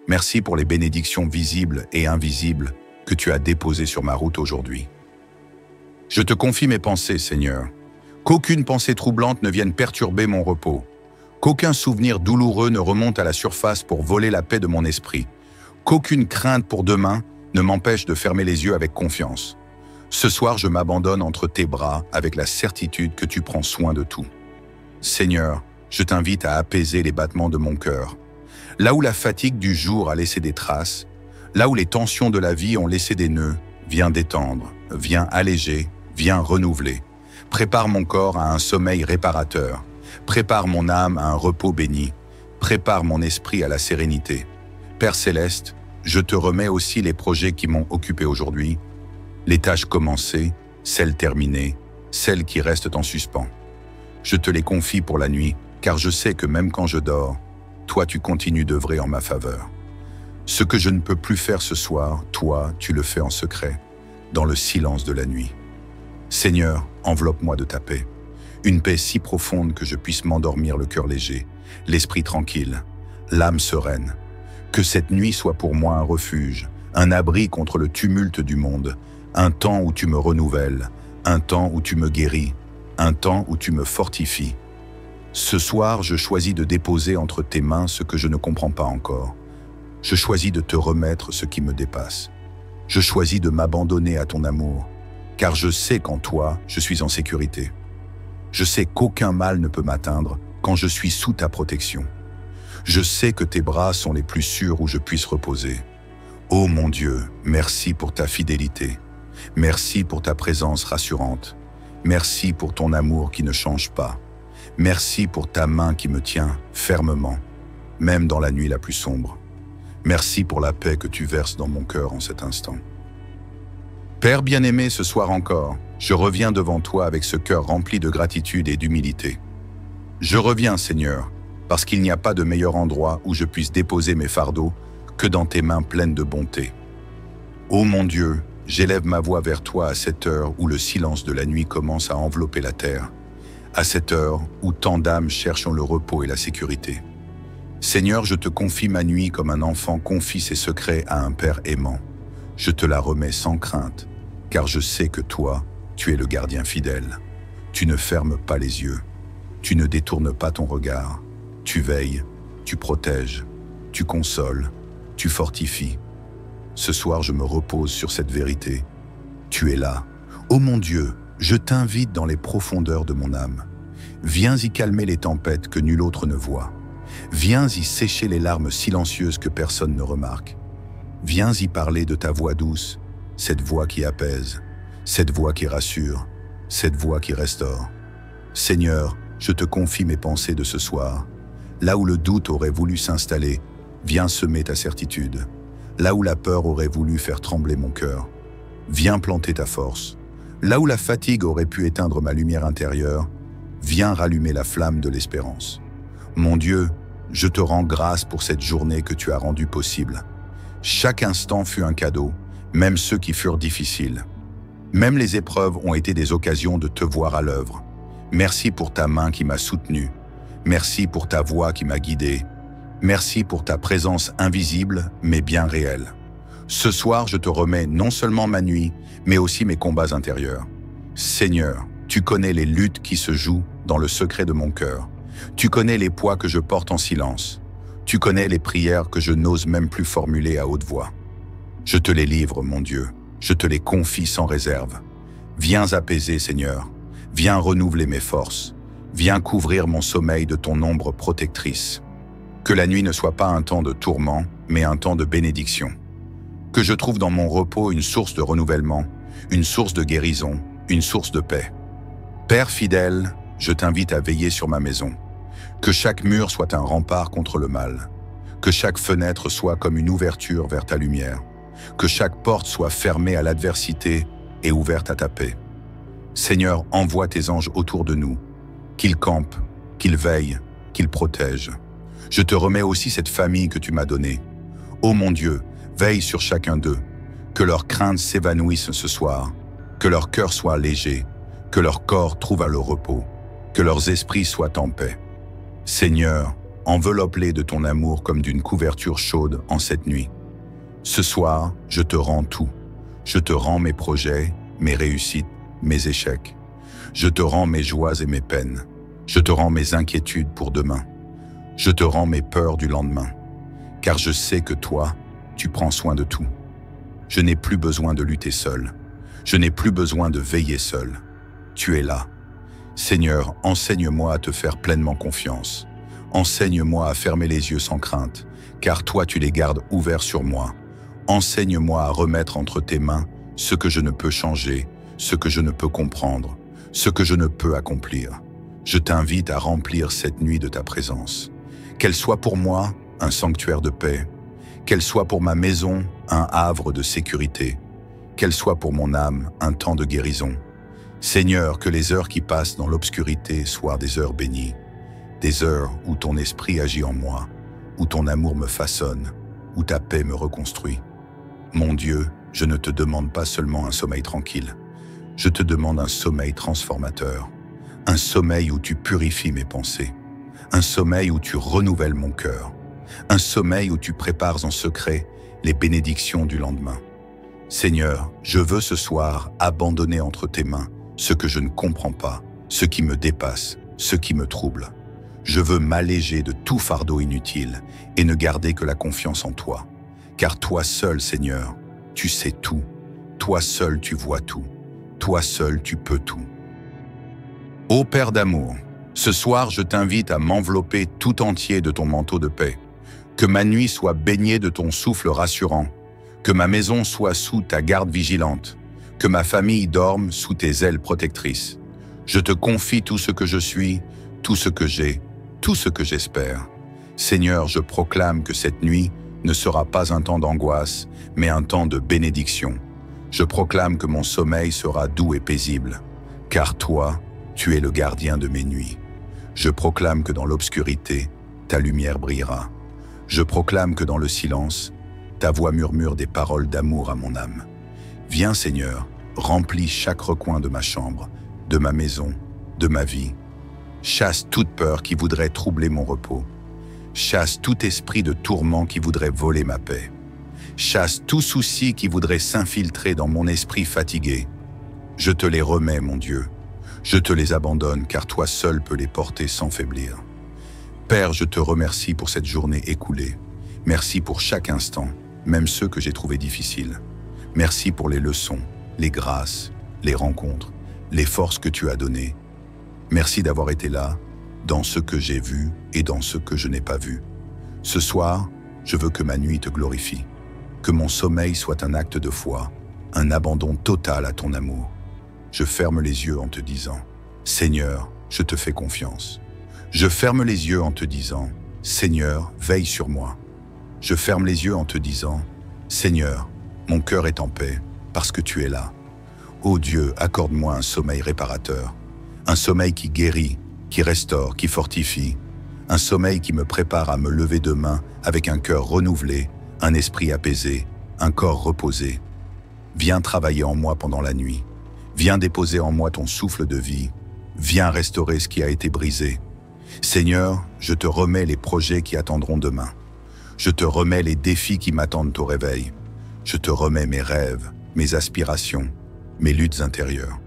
Merci pour les bénédictions visibles et invisibles que tu as déposées sur ma route aujourd'hui. Je te confie mes pensées, Seigneur. Qu'aucune pensée troublante ne vienne perturber mon repos. Qu'aucun souvenir douloureux ne remonte à la surface pour voler la paix de mon esprit. Qu'aucune crainte pour demain ne m'empêche de fermer les yeux avec confiance. Ce soir, je m'abandonne entre tes bras avec la certitude que tu prends soin de tout. Seigneur, je t'invite à apaiser les battements de mon cœur. Là où la fatigue du jour a laissé des traces, là où les tensions de la vie ont laissé des nœuds, viens détendre, viens alléger, viens renouveler. Prépare mon corps à un sommeil réparateur. Prépare mon âme à un repos béni. Prépare mon esprit à la sérénité. Père céleste, je te remets aussi les projets qui m'ont occupé aujourd'hui, les tâches commencées, celles terminées, celles qui restent en suspens. Je te les confie pour la nuit, car je sais que même quand je dors, toi tu continues d'œuvrer en ma faveur. Ce que je ne peux plus faire ce soir, toi tu le fais en secret, dans le silence de la nuit. Seigneur, enveloppe-moi de ta paix, une paix si profonde que je puisse m'endormir le cœur léger, l'esprit tranquille, l'âme sereine. Que cette nuit soit pour moi un refuge, un abri contre le tumulte du monde, un temps où tu me renouvelles, un temps où tu me guéris, un temps où tu me fortifies. Ce soir, je choisis de déposer entre tes mains ce que je ne comprends pas encore. Je choisis de te remettre ce qui me dépasse. Je choisis de m'abandonner à ton amour, car je sais qu'en toi, je suis en sécurité. Je sais qu'aucun mal ne peut m'atteindre quand je suis sous ta protection. Je sais que tes bras sont les plus sûrs où je puisse reposer. Ô mon Dieu, merci pour ta fidélité. Merci pour ta présence rassurante. Merci pour ton amour qui ne change pas. Merci pour ta main qui me tient fermement, même dans la nuit la plus sombre. Merci pour la paix que tu verses dans mon cœur en cet instant. Père bien-aimé, ce soir encore, je reviens devant toi avec ce cœur rempli de gratitude et d'humilité. Je reviens, Seigneur, parce qu'il n'y a pas de meilleur endroit où je puisse déposer mes fardeaux que dans tes mains pleines de bonté. Ô mon Dieu, j'élève ma voix vers toi à cette heure où le silence de la nuit commence à envelopper la terre, à cette heure où tant d'âmes cherchent le repos et la sécurité. Seigneur, je te confie ma nuit comme un enfant confie ses secrets à un père aimant. Je te la remets sans crainte, car je sais que toi, tu es le gardien fidèle. Tu ne fermes pas les yeux, tu ne détournes pas ton regard, tu veilles, tu protèges, tu consoles, tu fortifies. Ce soir, je me repose sur cette vérité. tu es là. Ô mon Dieu, je t'invite dans les profondeurs de mon âme. Viens y calmer les tempêtes que nul autre ne voit. Viens y sécher les larmes silencieuses que personne ne remarque. Viens y parler de ta voix douce, cette voix qui apaise, cette voix qui rassure, cette voix qui restaure. Seigneur, je te confie mes pensées de ce soir. Là où le doute aurait voulu s'installer, viens semer ta certitude. Là où la peur aurait voulu faire trembler mon cœur, viens planter ta force. Là où la fatigue aurait pu éteindre ma lumière intérieure, viens rallumer la flamme de l'espérance. Mon Dieu, je te rends grâce pour cette journée que tu as rendue possible. Chaque instant fut un cadeau, même ceux qui furent difficiles. Même les épreuves ont été des occasions de te voir à l'œuvre. Merci pour ta main qui m'a soutenu. Merci pour ta voix qui m'a guidé. Merci pour ta présence invisible, mais bien réelle. Ce soir, je te remets non seulement ma nuit, mais aussi mes combats intérieurs. Seigneur, tu connais les luttes qui se jouent dans le secret de mon cœur. Tu connais les poids que je porte en silence. Tu connais les prières que je n'ose même plus formuler à haute voix. Je te les livre, mon Dieu. Je te les confie sans réserve. Viens apaiser, Seigneur. Viens renouveler mes forces. Viens couvrir mon sommeil de ton ombre protectrice. Que la nuit ne soit pas un temps de tourment, mais un temps de bénédiction. Que je trouve dans mon repos une source de renouvellement, une source de guérison, une source de paix. Père fidèle, je t'invite à veiller sur ma maison. Que chaque mur soit un rempart contre le mal. Que chaque fenêtre soit comme une ouverture vers ta lumière. Que chaque porte soit fermée à l'adversité et ouverte à ta paix. Seigneur, envoie tes anges autour de nous, qu'ils campent, qu'ils veillent, qu'ils protègent. Je te remets aussi cette famille que tu m'as donnée. Ô mon Dieu, veille sur chacun d'eux, que leurs craintes s'évanouissent ce soir, que leur cœur soit léger, que leur corps trouve le repos, que leurs esprits soient en paix. Seigneur, enveloppe-les de ton amour comme d'une couverture chaude en cette nuit. Ce soir, je te rends tout. Je te rends mes projets, mes réussites, mes échecs. Je te rends mes joies et mes peines. Je te rends mes inquiétudes pour demain. Je te rends mes peurs du lendemain. Car je sais que toi, tu prends soin de tout. Je n'ai plus besoin de lutter seul. Je n'ai plus besoin de veiller seul. Tu es là. Seigneur, enseigne-moi à te faire pleinement confiance. Enseigne-moi à fermer les yeux sans crainte, car toi tu les gardes ouverts sur moi. Enseigne-moi à remettre entre tes mains ce que je ne peux changer, ce que je ne peux comprendre, ce que je ne peux accomplir. Je t'invite à remplir cette nuit de ta présence. Qu'elle soit pour moi un sanctuaire de paix, qu'elle soit pour ma maison un havre de sécurité, qu'elle soit pour mon âme un temps de guérison. Seigneur, que les heures qui passent dans l'obscurité soient des heures bénies, des heures où ton esprit agit en moi, où ton amour me façonne, où ta paix me reconstruit. Mon Dieu, je ne te demande pas seulement un sommeil tranquille, je te demande un sommeil transformateur, un sommeil où tu purifies mes pensées, un sommeil où tu renouvelles mon cœur, un sommeil où tu prépares en secret les bénédictions du lendemain. Seigneur, je veux ce soir abandonner entre tes mains ce que je ne comprends pas, ce qui me dépasse, ce qui me trouble. Je veux m'alléger de tout fardeau inutile et ne garder que la confiance en toi. Car toi seul, Seigneur, tu sais tout. Toi seul, tu vois tout. Toi seul, tu peux tout. Ô Père d'amour, ce soir, je t'invite à m'envelopper tout entier de ton manteau de paix. Que ma nuit soit baignée de ton souffle rassurant. Que ma maison soit sous ta garde vigilante. Que ma famille dorme sous tes ailes protectrices. Je te confie tout ce que je suis, tout ce que j'ai, tout ce que j'espère. Seigneur, je proclame que cette nuit ne sera pas un temps d'angoisse, mais un temps de bénédiction. Je proclame que mon sommeil sera doux et paisible, car toi, tu es le gardien de mes nuits. Je proclame que dans l'obscurité, ta lumière brillera. Je proclame que dans le silence, ta voix murmure des paroles d'amour à mon âme. Viens, Seigneur, remplis chaque recoin de ma chambre, de ma maison, de ma vie. Chasse toute peur qui voudrait troubler mon repos. Chasse tout esprit de tourment qui voudrait voler ma paix. Chasse tout souci qui voudrait s'infiltrer dans mon esprit fatigué. Je te les remets, mon Dieu. Je te les abandonne, car toi seul peux les porter sans faiblir. Père, je te remercie pour cette journée écoulée. Merci pour chaque instant, même ceux que j'ai trouvés difficiles. Merci pour les leçons, les grâces, les rencontres, les forces que tu as données. Merci d'avoir été là, dans ce que j'ai vu et dans ce que je n'ai pas vu. Ce soir, je veux que ma nuit te glorifie, que mon sommeil soit un acte de foi, un abandon total à ton amour. Je ferme les yeux en te disant, Seigneur, je te fais confiance. Je ferme les yeux en te disant, Seigneur, veille sur moi. Je ferme les yeux en te disant, Seigneur, mon cœur est en paix, parce que tu es là. Ô Dieu, accorde-moi un sommeil réparateur, un sommeil qui guérit, qui restaure, qui fortifie, un sommeil qui me prépare à me lever demain avec un cœur renouvelé, un esprit apaisé, un corps reposé. Viens travailler en moi pendant la nuit. Viens déposer en moi ton souffle de vie. Viens restaurer ce qui a été brisé. Seigneur, je te remets les projets qui attendront demain. Je te remets les défis qui m'attendent au réveil. Je te remets mes rêves, mes aspirations, mes luttes intérieures.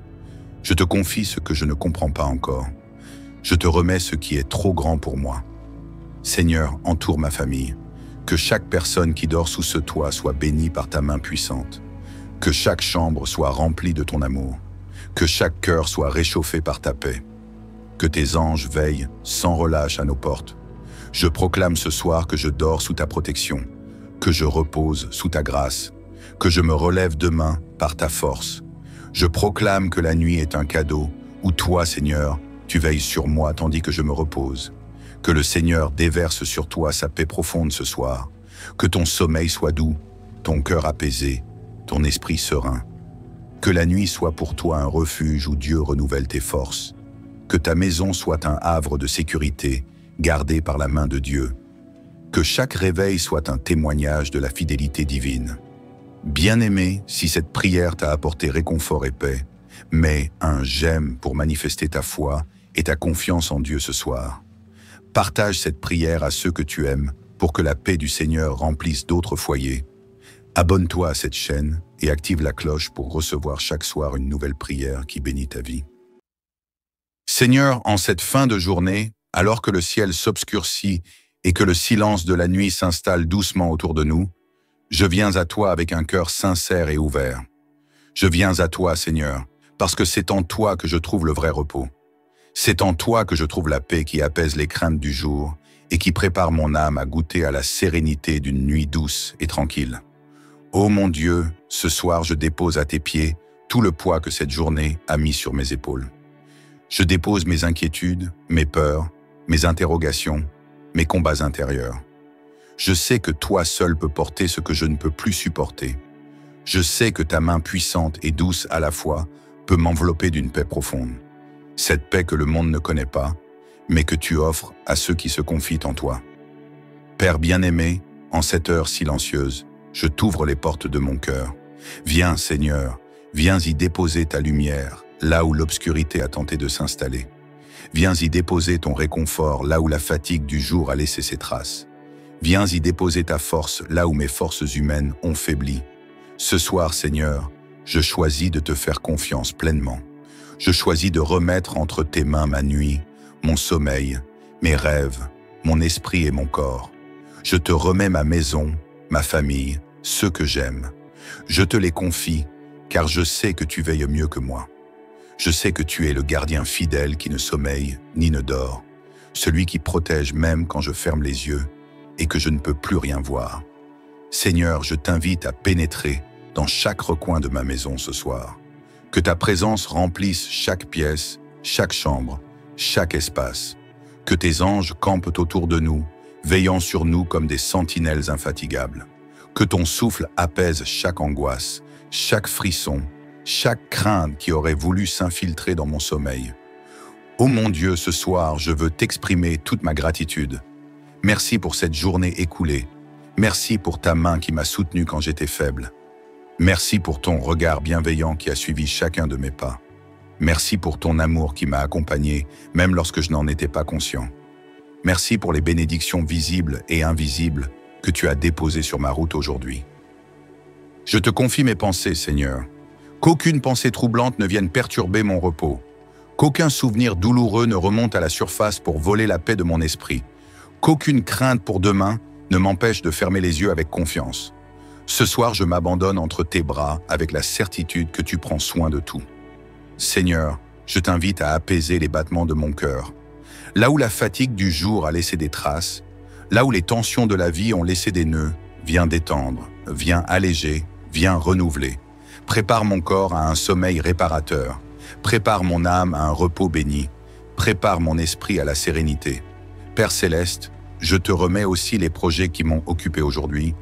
Je te confie ce que je ne comprends pas encore. Je te remets ce qui est trop grand pour moi. Seigneur, entoure ma famille. Que chaque personne qui dort sous ce toit soit bénie par ta main puissante. Que chaque chambre soit remplie de ton amour. Que chaque cœur soit réchauffé par ta paix. Que tes anges veillent sans relâche à nos portes. Je proclame ce soir que je dors sous ta protection, que je repose sous ta grâce, que je me relève demain par ta force. Je proclame que la nuit est un cadeau où toi, Seigneur, tu veilles sur moi tandis que je me repose. Que le Seigneur déverse sur toi sa paix profonde ce soir. Que ton sommeil soit doux, ton cœur apaisé, ton esprit serein. Que la nuit soit pour toi un refuge où Dieu renouvelle tes forces. Que ta maison soit un havre de sécurité, gardé par la main de Dieu. Que chaque réveil soit un témoignage de la fidélité divine. Bien-aimé, si cette prière t'a apporté réconfort et paix, mets un j'aime pour manifester ta foi et ta confiance en Dieu ce soir. Partage cette prière à ceux que tu aimes pour que la paix du Seigneur remplisse d'autres foyers. Abonne-toi à cette chaîne et active la cloche pour recevoir chaque soir une nouvelle prière qui bénit ta vie. Seigneur, en cette fin de journée, alors que le ciel s'obscurcit et que le silence de la nuit s'installe doucement autour de nous, je viens à toi avec un cœur sincère et ouvert. Je viens à toi, Seigneur, parce que c'est en toi que je trouve le vrai repos. C'est en toi que je trouve la paix qui apaise les craintes du jour et qui prépare mon âme à goûter à la sérénité d'une nuit douce et tranquille. Ô mon Dieu, ce soir je dépose à tes pieds tout le poids que cette journée a mis sur mes épaules. Je dépose mes inquiétudes, mes peurs, mes interrogations, mes combats intérieurs. Je sais que toi seul peux porter ce que je ne peux plus supporter. Je sais que ta main puissante et douce à la fois peut m'envelopper d'une paix profonde. Cette paix que le monde ne connaît pas, mais que tu offres à ceux qui se confient en toi. Père bien-aimé, en cette heure silencieuse, je t'ouvre les portes de mon cœur. Viens, Seigneur, viens y déposer ta lumière, là où l'obscurité a tenté de s'installer. Viens y déposer ton réconfort, là où la fatigue du jour a laissé ses traces. Viens y déposer ta force, là où mes forces humaines ont faibli. Ce soir, Seigneur, je choisis de te faire confiance pleinement. Je choisis de remettre entre tes mains ma nuit, mon sommeil, mes rêves, mon esprit et mon corps. Je te remets ma maison, ma famille, ceux que j'aime. Je te les confie, car je sais que tu veilles mieux que moi. Je sais que tu es le gardien fidèle qui ne sommeille ni ne dort, celui qui protège même quand je ferme les yeux et que je ne peux plus rien voir. Seigneur, je t'invite à pénétrer dans chaque recoin de ma maison ce soir. Que ta présence remplisse chaque pièce, chaque chambre, chaque espace. Que tes anges campent autour de nous, veillant sur nous comme des sentinelles infatigables. Que ton souffle apaise chaque angoisse, chaque frisson, chaque crainte qui aurait voulu s'infiltrer dans mon sommeil. Ô mon Dieu, ce soir, je veux t'exprimer toute ma gratitude. Merci pour cette journée écoulée. Merci pour ta main qui m'a soutenu quand j'étais faible. Merci pour ton regard bienveillant qui a suivi chacun de mes pas. Merci pour ton amour qui m'a accompagné, même lorsque je n'en étais pas conscient. Merci pour les bénédictions visibles et invisibles que tu as déposées sur ma route aujourd'hui. Je te confie mes pensées, Seigneur. Qu'aucune pensée troublante ne vienne perturber mon repos. Qu'aucun souvenir douloureux ne remonte à la surface pour voler la paix de mon esprit. Qu'aucune crainte pour demain ne m'empêche de fermer les yeux avec confiance. Ce soir, je m'abandonne entre tes bras avec la certitude que tu prends soin de tout. Seigneur, je t'invite à apaiser les battements de mon cœur. Là où la fatigue du jour a laissé des traces, là où les tensions de la vie ont laissé des nœuds, viens détendre, viens alléger, viens renouveler. Prépare mon corps à un sommeil réparateur. Prépare mon âme à un repos béni. Prépare mon esprit à la sérénité. Père Céleste, je te remets aussi les projets qui m'ont occupé aujourd'hui,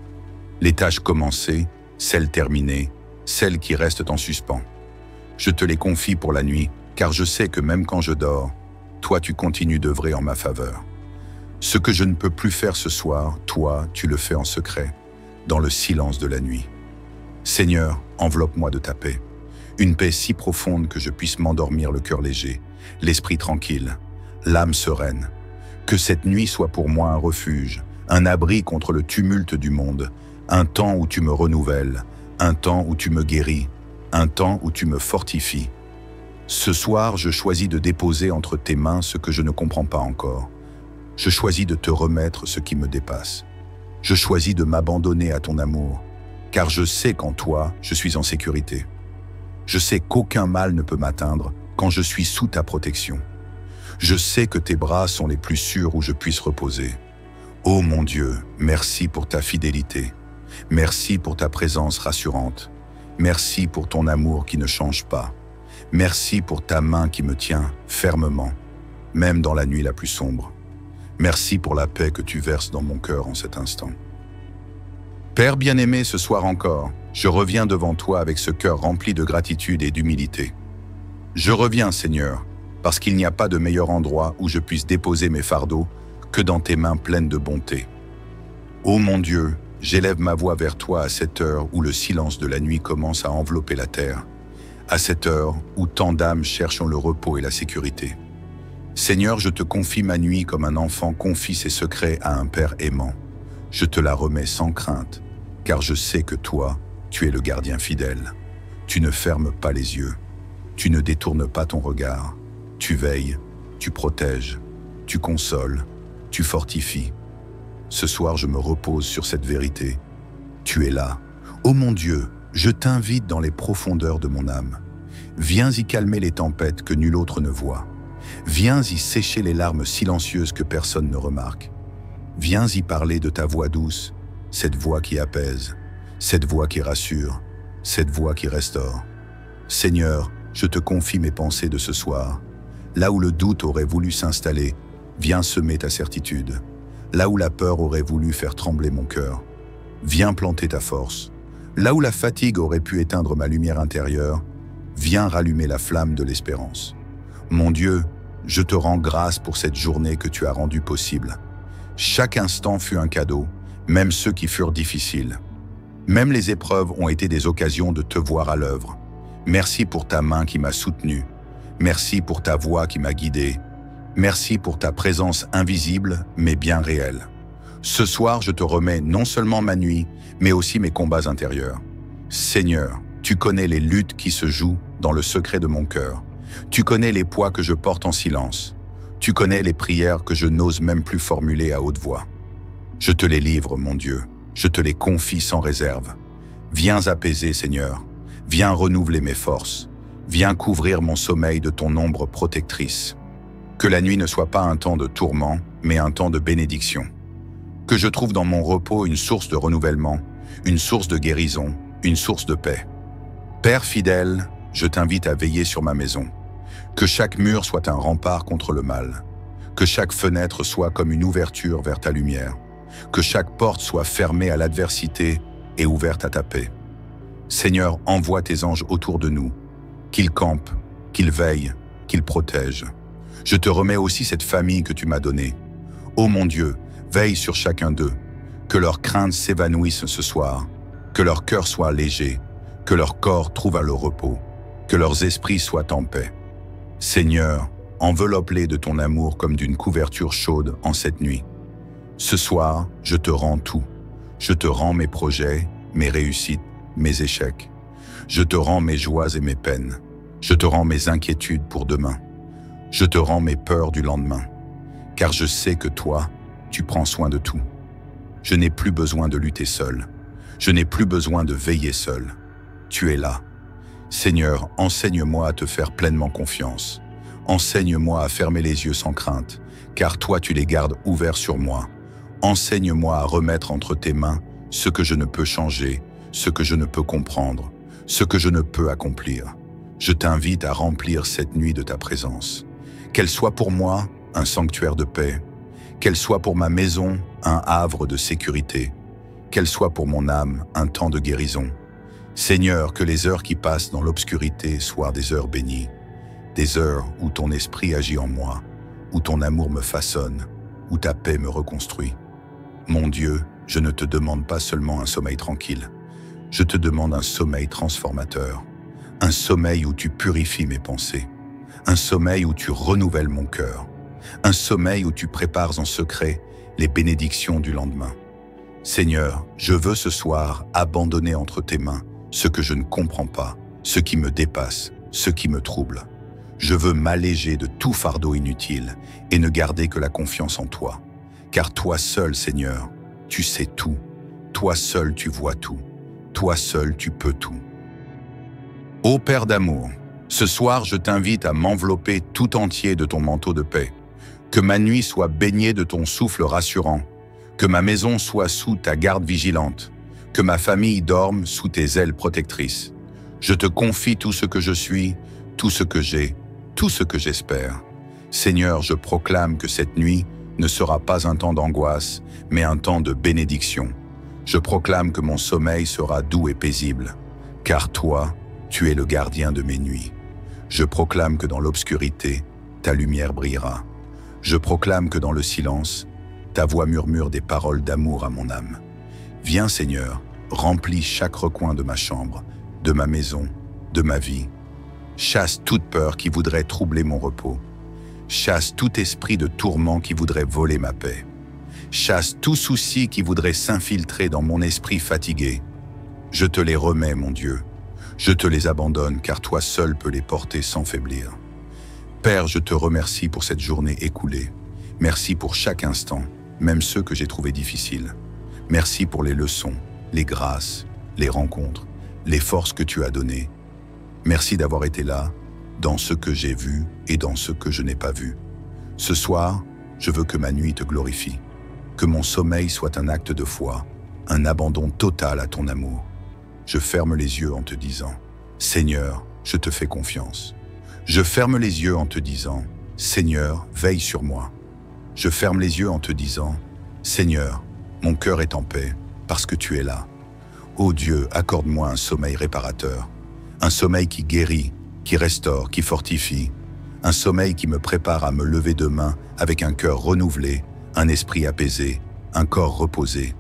les tâches commencées, celles terminées, celles qui restent en suspens. Je te les confie pour la nuit, car je sais que même quand je dors, toi tu continues d'œuvrer en ma faveur. Ce que je ne peux plus faire ce soir, toi, tu le fais en secret, dans le silence de la nuit. Seigneur, enveloppe-moi de ta paix, une paix si profonde que je puisse m'endormir le cœur léger, l'esprit tranquille, l'âme sereine. Que cette nuit soit pour moi un refuge, un abri contre le tumulte du monde, un temps où tu me renouvelles, un temps où tu me guéris, un temps où tu me fortifies. Ce soir, je choisis de déposer entre tes mains ce que je ne comprends pas encore. Je choisis de te remettre ce qui me dépasse. Je choisis de m'abandonner à ton amour, car je sais qu'en toi, je suis en sécurité. Je sais qu'aucun mal ne peut m'atteindre quand je suis sous ta protection. Je sais que tes bras sont les plus sûrs où je puisse reposer. Ô mon Dieu, merci pour ta fidélité. Merci pour ta présence rassurante. Merci pour ton amour qui ne change pas. Merci pour ta main qui me tient fermement, même dans la nuit la plus sombre. Merci pour la paix que tu verses dans mon cœur en cet instant. Père bien-aimé, ce soir encore, je reviens devant toi avec ce cœur rempli de gratitude et d'humilité. Je reviens, Seigneur, parce qu'il n'y a pas de meilleur endroit où je puisse déposer mes fardeaux que dans tes mains pleines de bonté. Ô mon Dieu, j'élève ma voix vers toi à cette heure où le silence de la nuit commence à envelopper la terre, à cette heure où tant d'âmes cherchent le repos et la sécurité. Seigneur, je te confie ma nuit comme un enfant confie ses secrets à un père aimant. Je te la remets sans crainte, car je sais que toi, tu es le gardien fidèle. Tu ne fermes pas les yeux, tu ne détournes pas ton regard. Tu veilles, tu protèges, tu consoles, tu fortifies. Ce soir, je me repose sur cette vérité. Tu es là. Ô mon Dieu, je t'invite dans les profondeurs de mon âme. Viens y calmer les tempêtes que nul autre ne voit. Viens y sécher les larmes silencieuses que personne ne remarque. Viens y parler de ta voix douce, cette voix qui apaise, cette voix qui rassure, cette voix qui restaure. Seigneur, je te confie mes pensées de ce soir. Là où le doute aurait voulu s'installer, viens semer ta certitude. Là où la peur aurait voulu faire trembler mon cœur, viens planter ta force. Là où la fatigue aurait pu éteindre ma lumière intérieure, viens rallumer la flamme de l'espérance. Mon Dieu, je te rends grâce pour cette journée que tu as rendue possible. Chaque instant fut un cadeau, même ceux qui furent difficiles. Même les épreuves ont été des occasions de te voir à l'œuvre. Merci pour ta main qui m'a soutenu. Merci pour ta voix qui m'a guidé. Merci pour ta présence invisible, mais bien réelle. Ce soir, je te remets non seulement ma nuit, mais aussi mes combats intérieurs. Seigneur, tu connais les luttes qui se jouent dans le secret de mon cœur. Tu connais les poids que je porte en silence. Tu connais les prières que je n'ose même plus formuler à haute voix. Je te les livre, mon Dieu. Je te les confie sans réserve. Viens apaiser, Seigneur. Viens renouveler mes forces. Viens couvrir mon sommeil de ton ombre protectrice. Que la nuit ne soit pas un temps de tourment, mais un temps de bénédiction. Que je trouve dans mon repos une source de renouvellement, une source de guérison, une source de paix. Père fidèle, je t'invite à veiller sur ma maison. Que chaque mur soit un rempart contre le mal. Que chaque fenêtre soit comme une ouverture vers ta lumière. Que chaque porte soit fermée à l'adversité et ouverte à ta paix. Seigneur, envoie tes anges autour de nous, qu'ils campent, qu'ils veillent, qu'ils protègent. Je te remets aussi cette famille que tu m'as donnée. Ô mon Dieu, veille sur chacun d'eux, que leurs craintes s'évanouissent ce soir, que leur cœur soit léger, que leur corps trouve le repos, que leurs esprits soient en paix. Seigneur, enveloppe-les de ton amour comme d'une couverture chaude en cette nuit. Ce soir, je te rends tout. Je te rends mes projets, mes réussites, mes échecs. Je te rends mes joies et mes peines. Je te rends mes inquiétudes pour demain. Je te rends mes peurs du lendemain. Car je sais que toi, tu prends soin de tout. Je n'ai plus besoin de lutter seul. Je n'ai plus besoin de veiller seul. Tu es là. Seigneur, enseigne-moi à te faire pleinement confiance. Enseigne-moi à fermer les yeux sans crainte, car toi tu les gardes ouverts sur moi. Enseigne-moi à remettre entre tes mains ce que je ne peux changer, ce que je ne peux comprendre, ce que je ne peux accomplir. Je t'invite à remplir cette nuit de ta présence. Qu'elle soit pour moi un sanctuaire de paix, qu'elle soit pour ma maison un havre de sécurité, qu'elle soit pour mon âme un temps de guérison. Seigneur, que les heures qui passent dans l'obscurité soient des heures bénies, des heures où ton esprit agit en moi, où ton amour me façonne, où ta paix me reconstruit. Mon Dieu, je ne te demande pas seulement un sommeil tranquille, je te demande un sommeil transformateur, un sommeil où tu purifies mes pensées, un sommeil où tu renouvelles mon cœur, un sommeil où tu prépares en secret les bénédictions du lendemain. Seigneur, je veux ce soir abandonner entre tes mains ce que je ne comprends pas, ce qui me dépasse, ce qui me trouble. Je veux m'alléger de tout fardeau inutile et ne garder que la confiance en toi. Car toi seul, Seigneur, tu sais tout. Toi seul, tu vois tout. Toi seul, tu peux tout. Ô Père d'amour, ce soir, je t'invite à m'envelopper tout entier de ton manteau de paix. Que ma nuit soit baignée de ton souffle rassurant. Que ma maison soit sous ta garde vigilante. Que ma famille dorme sous tes ailes protectrices. Je te confie tout ce que je suis, tout ce que j'ai, tout ce que j'espère. Seigneur, je proclame que cette nuit ne sera pas un temps d'angoisse, mais un temps de bénédiction. Je proclame que mon sommeil sera doux et paisible, car toi, tu es le gardien de mes nuits. Je proclame que dans l'obscurité, ta lumière brillera. Je proclame que dans le silence, ta voix murmure des paroles d'amour à mon âme. Viens, Seigneur, remplis chaque recoin de ma chambre, de ma maison, de ma vie. Chasse toute peur qui voudrait troubler mon repos. Chasse tout esprit de tourment qui voudrait voler ma paix. Chasse tout souci qui voudrait s'infiltrer dans mon esprit fatigué. Je te les remets, mon Dieu. Je te les abandonne, car toi seul peux les porter sans faiblir. Père, je te remercie pour cette journée écoulée. Merci pour chaque instant, même ceux que j'ai trouvés difficiles. Merci pour les leçons, les grâces, les rencontres, les forces que tu as données. Merci d'avoir été là, dans ce que j'ai vu et dans ce que je n'ai pas vu. Ce soir, je veux que ma nuit te glorifie, que mon sommeil soit un acte de foi, un abandon total à ton amour. Je ferme les yeux en te disant, Seigneur, je te fais confiance. Je ferme les yeux en te disant, Seigneur, veille sur moi. Je ferme les yeux en te disant, Seigneur, mon cœur est en paix parce que tu es là. Ô Dieu, accorde-moi un sommeil réparateur, un sommeil qui guérit, qui restaure, qui fortifie, un sommeil qui me prépare à me lever demain avec un cœur renouvelé, un esprit apaisé, un corps reposé.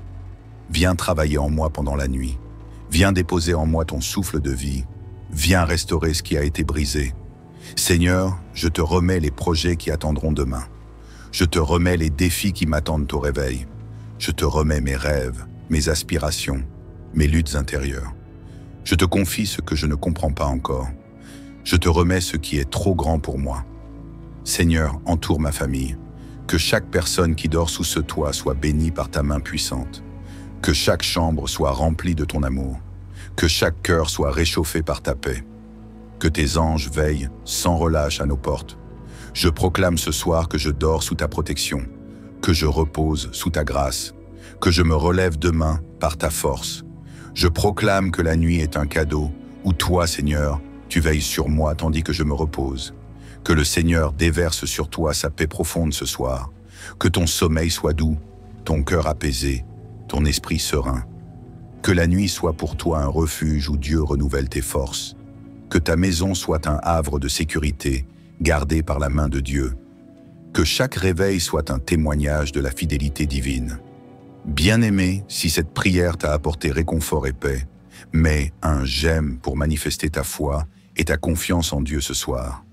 Viens travailler en moi pendant la nuit. Viens déposer en moi ton souffle de vie. Viens restaurer ce qui a été brisé. Seigneur, je te remets les projets qui attendront demain. Je te remets les défis qui m'attendent au réveil. Je te remets mes rêves, mes aspirations, mes luttes intérieures. Je te confie ce que je ne comprends pas encore. Je te remets ce qui est trop grand pour moi. Seigneur, entoure ma famille. Que chaque personne qui dort sous ce toit soit bénie par ta main puissante. Que chaque chambre soit remplie de ton amour. Que chaque cœur soit réchauffé par ta paix. Que tes anges veillent sans relâche à nos portes. Je proclame ce soir que je dors sous ta protection, que je repose sous ta grâce, que je me relève demain par ta force. Je proclame que la nuit est un cadeau où toi, Seigneur, tu veilles sur moi tandis que je me repose. Que le Seigneur déverse sur toi sa paix profonde ce soir. Que ton sommeil soit doux, ton cœur apaisé, ton esprit serein. Que la nuit soit pour toi un refuge où Dieu renouvelle tes forces. Que ta maison soit un havre de sécurité, gardé par la main de Dieu. Que chaque réveil soit un témoignage de la fidélité divine. Bien-aimé, si cette prière t'a apporté réconfort et paix, mets un j'aime pour manifester ta foi et ta confiance en Dieu ce soir.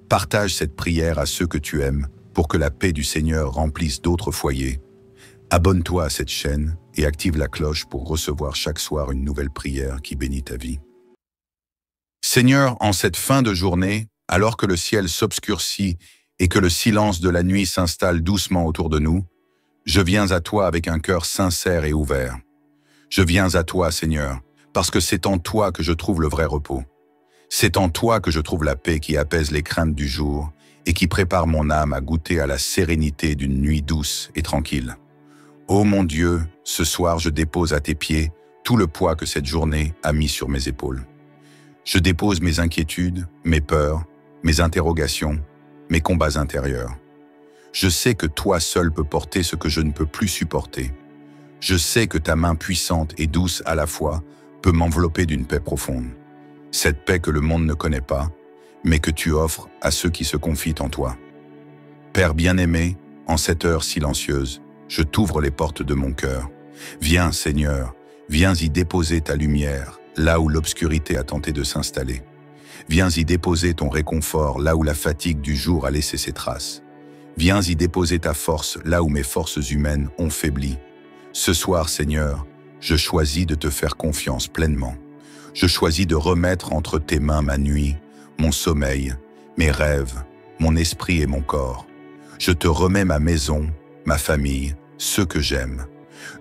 Partage cette prière à ceux que tu aimes pour que la paix du Seigneur remplisse d'autres foyers. Abonne-toi à cette chaîne et active la cloche pour recevoir chaque soir une nouvelle prière qui bénit ta vie. Seigneur, en cette fin de journée, alors que le ciel s'obscurcit et que le silence de la nuit s'installe doucement autour de nous, je viens à toi avec un cœur sincère et ouvert. Je viens à toi, Seigneur, parce que c'est en toi que je trouve le vrai repos. C'est en toi que je trouve la paix qui apaise les craintes du jour et qui prépare mon âme à goûter à la sérénité d'une nuit douce et tranquille. Ô mon Dieu, ce soir je dépose à tes pieds tout le poids que cette journée a mis sur mes épaules. Je dépose mes inquiétudes, mes peurs, mes interrogations, mes combats intérieurs. Je sais que toi seul peux porter ce que je ne peux plus supporter. Je sais que ta main puissante et douce à la fois peut m'envelopper d'une paix profonde. Cette paix que le monde ne connaît pas, mais que tu offres à ceux qui se confient en toi. Père bien-aimé, en cette heure silencieuse, je t'ouvre les portes de mon cœur. Viens, Seigneur, viens y déposer ta lumière, là où l'obscurité a tenté de s'installer. Viens y déposer ton réconfort, là où la fatigue du jour a laissé ses traces. Viens y déposer ta force, là où mes forces humaines ont faibli. Ce soir, Seigneur, je choisis de te faire confiance pleinement. Je choisis de remettre entre tes mains ma nuit, mon sommeil, mes rêves, mon esprit et mon corps. Je te remets ma maison, ma famille, ceux que j'aime.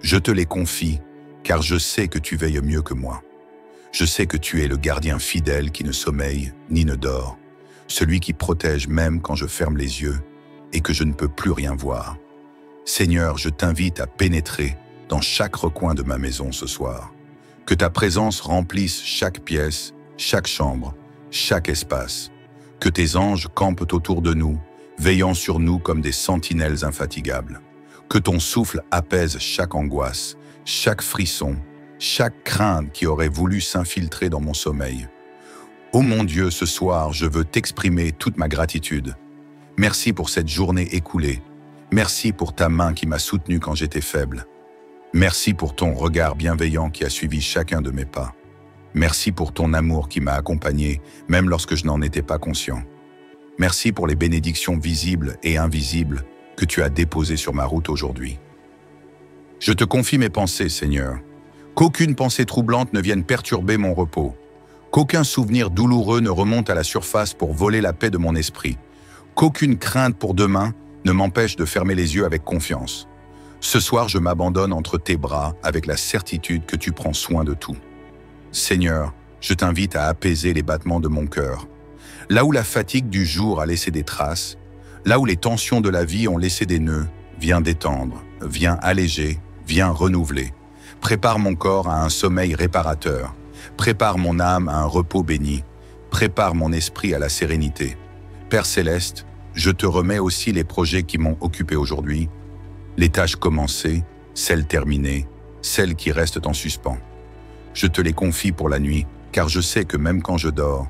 Je te les confie, car je sais que tu veilles mieux que moi. Je sais que tu es le gardien fidèle qui ne sommeille ni ne dort, celui qui protège même quand je ferme les yeux et que je ne peux plus rien voir. Seigneur, je t'invite à pénétrer dans chaque recoin de ma maison ce soir. Que ta présence remplisse chaque pièce, chaque chambre, chaque espace. Que tes anges campent autour de nous, veillant sur nous comme des sentinelles infatigables. Que ton souffle apaise chaque angoisse, chaque frisson, chaque crainte qui aurait voulu s'infiltrer dans mon sommeil. Ô mon Dieu, ce soir, je veux t'exprimer toute ma gratitude. Merci pour cette journée écoulée. Merci pour ta main qui m'a soutenu quand j'étais faible. Merci pour ton regard bienveillant qui a suivi chacun de mes pas. Merci pour ton amour qui m'a accompagné, même lorsque je n'en étais pas conscient. Merci pour les bénédictions visibles et invisibles que tu as déposées sur ma route aujourd'hui. Je te confie mes pensées, Seigneur. Qu'aucune pensée troublante ne vienne perturber mon repos. Qu'aucun souvenir douloureux ne remonte à la surface pour voler la paix de mon esprit. Qu'aucune crainte pour demain ne m'empêche de fermer les yeux avec confiance. Ce soir, je m'abandonne entre tes bras avec la certitude que tu prends soin de tout. Seigneur, je t'invite à apaiser les battements de mon cœur. Là où la fatigue du jour a laissé des traces, là où les tensions de la vie ont laissé des nœuds, viens détendre, viens alléger, viens renouveler. Prépare mon corps à un sommeil réparateur. Prépare mon âme à un repos béni. Prépare mon esprit à la sérénité. Père céleste, je te remets aussi les projets qui m'ont occupé aujourd'hui, les tâches commencées, celles terminées, celles qui restent en suspens. Je te les confie pour la nuit, car je sais que même quand je dors,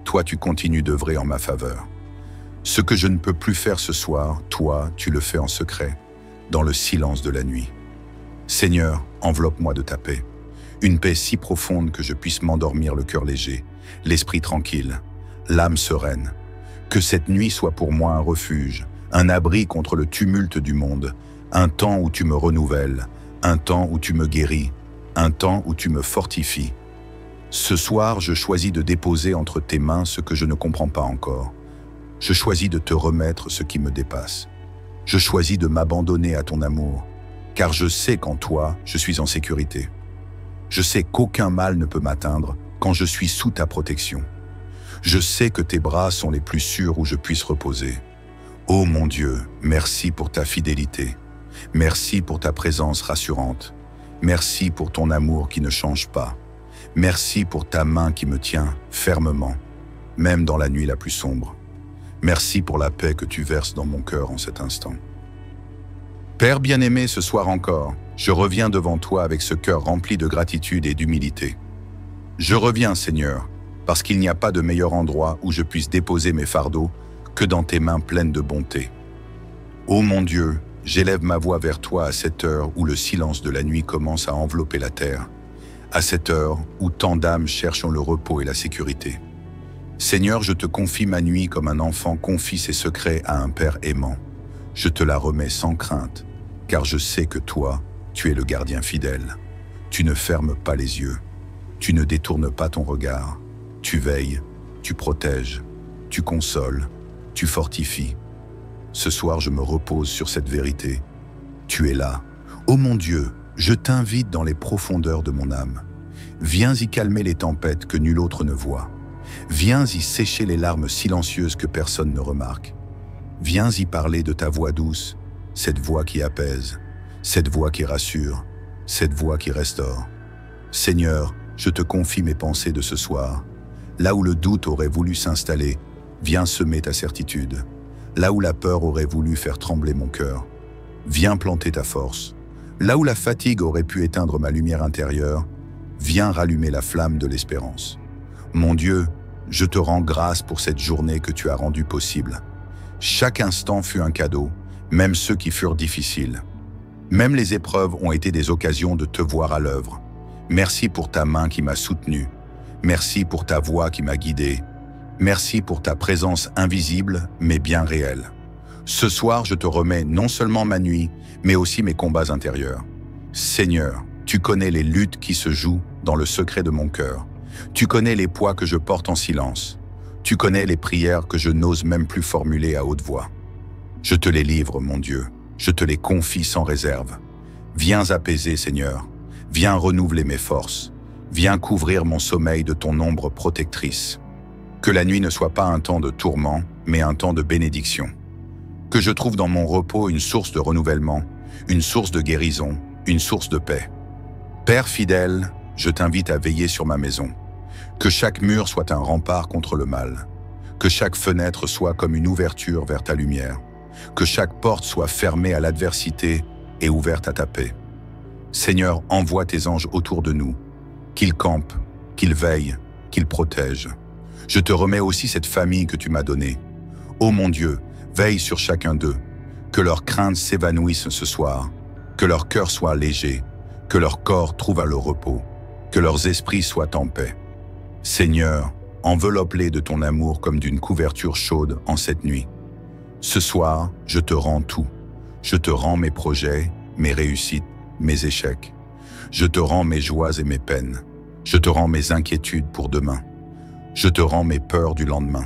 toi tu continues d'œuvrer en ma faveur. Ce que je ne peux plus faire ce soir, toi tu le fais en secret, dans le silence de la nuit. Seigneur, enveloppe-moi de ta paix, une paix si profonde que je puisse m'endormir le cœur léger, l'esprit tranquille, l'âme sereine. Que cette nuit soit pour moi un refuge, un abri contre le tumulte du monde, un temps où tu me renouvelles, un temps où tu me guéris, un temps où tu me fortifies. Ce soir, je choisis de déposer entre tes mains ce que je ne comprends pas encore. Je choisis de te remettre ce qui me dépasse. Je choisis de m'abandonner à ton amour, car je sais qu'en toi, je suis en sécurité. Je sais qu'aucun mal ne peut m'atteindre quand je suis sous ta protection. Je sais que tes bras sont les plus sûrs où je puisse reposer. Ô mon Dieu, merci pour ta fidélité. Merci pour ta présence rassurante. Merci pour ton amour qui ne change pas. Merci pour ta main qui me tient fermement, même dans la nuit la plus sombre. Merci pour la paix que tu verses dans mon cœur en cet instant. Père bien-aimé, ce soir encore, je reviens devant toi avec ce cœur rempli de gratitude et d'humilité. Je reviens, Seigneur, parce qu'il n'y a pas de meilleur endroit où je puisse déposer mes fardeaux que dans tes mains pleines de bonté. Ô mon Dieu, j'élève ma voix vers toi à cette heure où le silence de la nuit commence à envelopper la terre, à cette heure où tant d'âmes cherchent le repos et la sécurité. Seigneur, je te confie ma nuit comme un enfant confie ses secrets à un père aimant. Je te la remets sans crainte, car je sais que toi, tu es le gardien fidèle. Tu ne fermes pas les yeux, tu ne détournes pas ton regard. Tu veilles, tu protèges, tu consoles, tu fortifies. Ce soir, je me repose sur cette vérité. Tu es là. Ô mon Dieu, je t'invite dans les profondeurs de mon âme. Viens y calmer les tempêtes que nul autre ne voit. Viens y sécher les larmes silencieuses que personne ne remarque. Viens y parler de ta voix douce, cette voix qui apaise, cette voix qui rassure, cette voix qui restaure. Seigneur, je te confie mes pensées de ce soir. Là où le doute aurait voulu s'installer, viens semer ta certitude. Là où la peur aurait voulu faire trembler mon cœur, viens planter ta force. Là où la fatigue aurait pu éteindre ma lumière intérieure, viens rallumer la flamme de l'espérance. Mon Dieu, je te rends grâce pour cette journée que tu as rendue possible. Chaque instant fut un cadeau, même ceux qui furent difficiles. Même les épreuves ont été des occasions de te voir à l'œuvre. Merci pour ta main qui m'a soutenu. Merci pour ta voix qui m'a guidé. Merci pour ta présence invisible, mais bien réelle. Ce soir, je te remets non seulement ma nuit, mais aussi mes combats intérieurs. Seigneur, tu connais les luttes qui se jouent dans le secret de mon cœur. Tu connais les poids que je porte en silence. Tu connais les prières que je n'ose même plus formuler à haute voix. Je te les livre, mon Dieu. Je te les confie sans réserve. Viens apaiser, Seigneur. Viens renouveler mes forces. Viens couvrir mon sommeil de ton ombre protectrice. Que la nuit ne soit pas un temps de tourment, mais un temps de bénédiction. Que je trouve dans mon repos une source de renouvellement, une source de guérison, une source de paix. Père fidèle, je t'invite à veiller sur ma maison. Que chaque mur soit un rempart contre le mal. Que chaque fenêtre soit comme une ouverture vers ta lumière. Que chaque porte soit fermée à l'adversité et ouverte à ta paix. Seigneur, envoie tes anges autour de nous. Qu'ils campent, qu'ils veillent, qu'ils protègent. Je te remets aussi cette famille que tu m'as donnée. Ô mon Dieu, veille sur chacun d'eux. Que leurs craintes s'évanouissent ce soir. Que leur cœur soit léger. Que leur corps trouve le repos. Que leurs esprits soient en paix. Seigneur, enveloppe-les de ton amour comme d'une couverture chaude en cette nuit. Ce soir, je te rends tout. Je te rends mes projets, mes réussites, mes échecs. Je te rends mes joies et mes peines. Je te rends mes inquiétudes pour demain. Je te rends mes peurs du lendemain.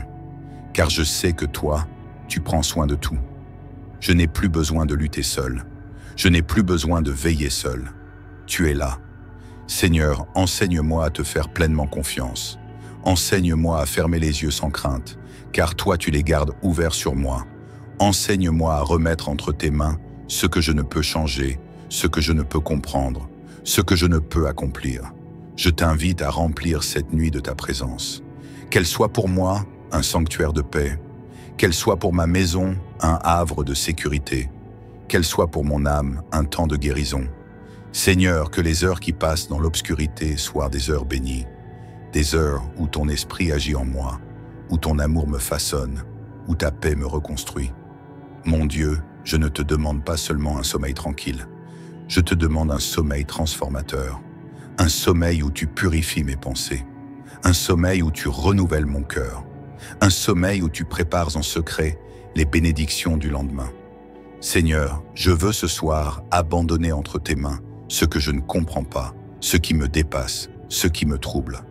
Car je sais que toi, tu prends soin de tout. Je n'ai plus besoin de lutter seul. Je n'ai plus besoin de veiller seul. Tu es là. Seigneur, enseigne-moi à te faire pleinement confiance. Enseigne-moi à fermer les yeux sans crainte, car toi tu les gardes ouverts sur moi. Enseigne-moi à remettre entre tes mains ce que je ne peux changer, ce que je ne peux comprendre, ce que je ne peux accomplir. Je t'invite à remplir cette nuit de ta présence. Qu'elle soit pour moi un sanctuaire de paix, qu'elle soit pour ma maison un havre de sécurité, qu'elle soit pour mon âme un temps de guérison. Seigneur, que les heures qui passent dans l'obscurité soient des heures bénies, des heures où ton esprit agit en moi, où ton amour me façonne, où ta paix me reconstruit. Mon Dieu, je ne te demande pas seulement un sommeil tranquille, je te demande un sommeil transformateur, un sommeil où tu purifies mes pensées, un sommeil où tu renouvelles mon cœur, un sommeil où tu prépares en secret les bénédictions du lendemain. Seigneur, je veux ce soir abandonner entre tes mains ce que je ne comprends pas, ce qui me dépasse, ce qui me trouble.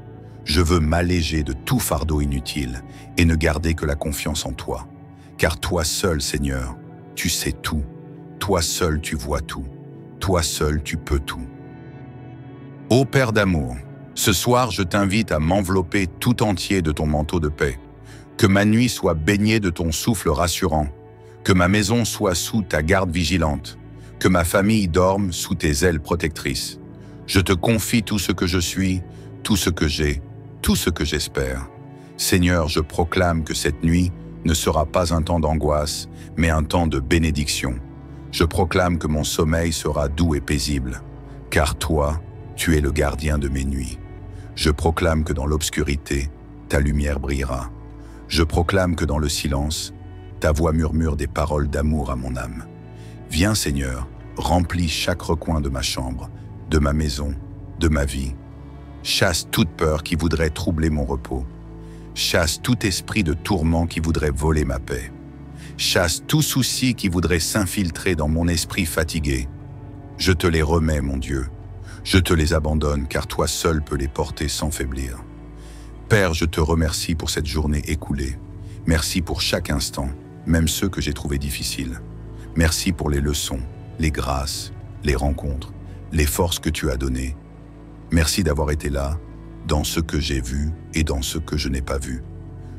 Je veux m'alléger de tout fardeau inutile et ne garder que la confiance en toi. Car toi seul, Seigneur, tu sais tout. Toi seul, tu vois tout. Toi seul, tu peux tout. Ô Père d'amour, ce soir, je t'invite à m'envelopper tout entier de ton manteau de paix. Que ma nuit soit baignée de ton souffle rassurant. Que ma maison soit sous ta garde vigilante. Que ma famille dorme sous tes ailes protectrices. Je te confie tout ce que je suis, tout ce que j'ai, tout ce que j'espère. Seigneur, je proclame que cette nuit ne sera pas un temps d'angoisse, mais un temps de bénédiction. Je proclame que mon sommeil sera doux et paisible, car toi, tu es le gardien de mes nuits. Je proclame que dans l'obscurité, ta lumière brillera. Je proclame que dans le silence, ta voix murmure des paroles d'amour à mon âme. Viens, Seigneur, remplis chaque recoin de ma chambre, de ma maison, de ma vie. Chasse toute peur qui voudrait troubler mon repos. Chasse tout esprit de tourment qui voudrait voler ma paix. Chasse tout souci qui voudrait s'infiltrer dans mon esprit fatigué. Je te les remets, mon Dieu. Je te les abandonne, car toi seul peux les porter sans faiblir. Père, je te remercie pour cette journée écoulée. Merci pour chaque instant, même ceux que j'ai trouvés difficiles. Merci pour les leçons, les grâces, les rencontres. les forces que tu as données. Merci d'avoir été là, dans ce que j'ai vu et dans ce que je n'ai pas vu.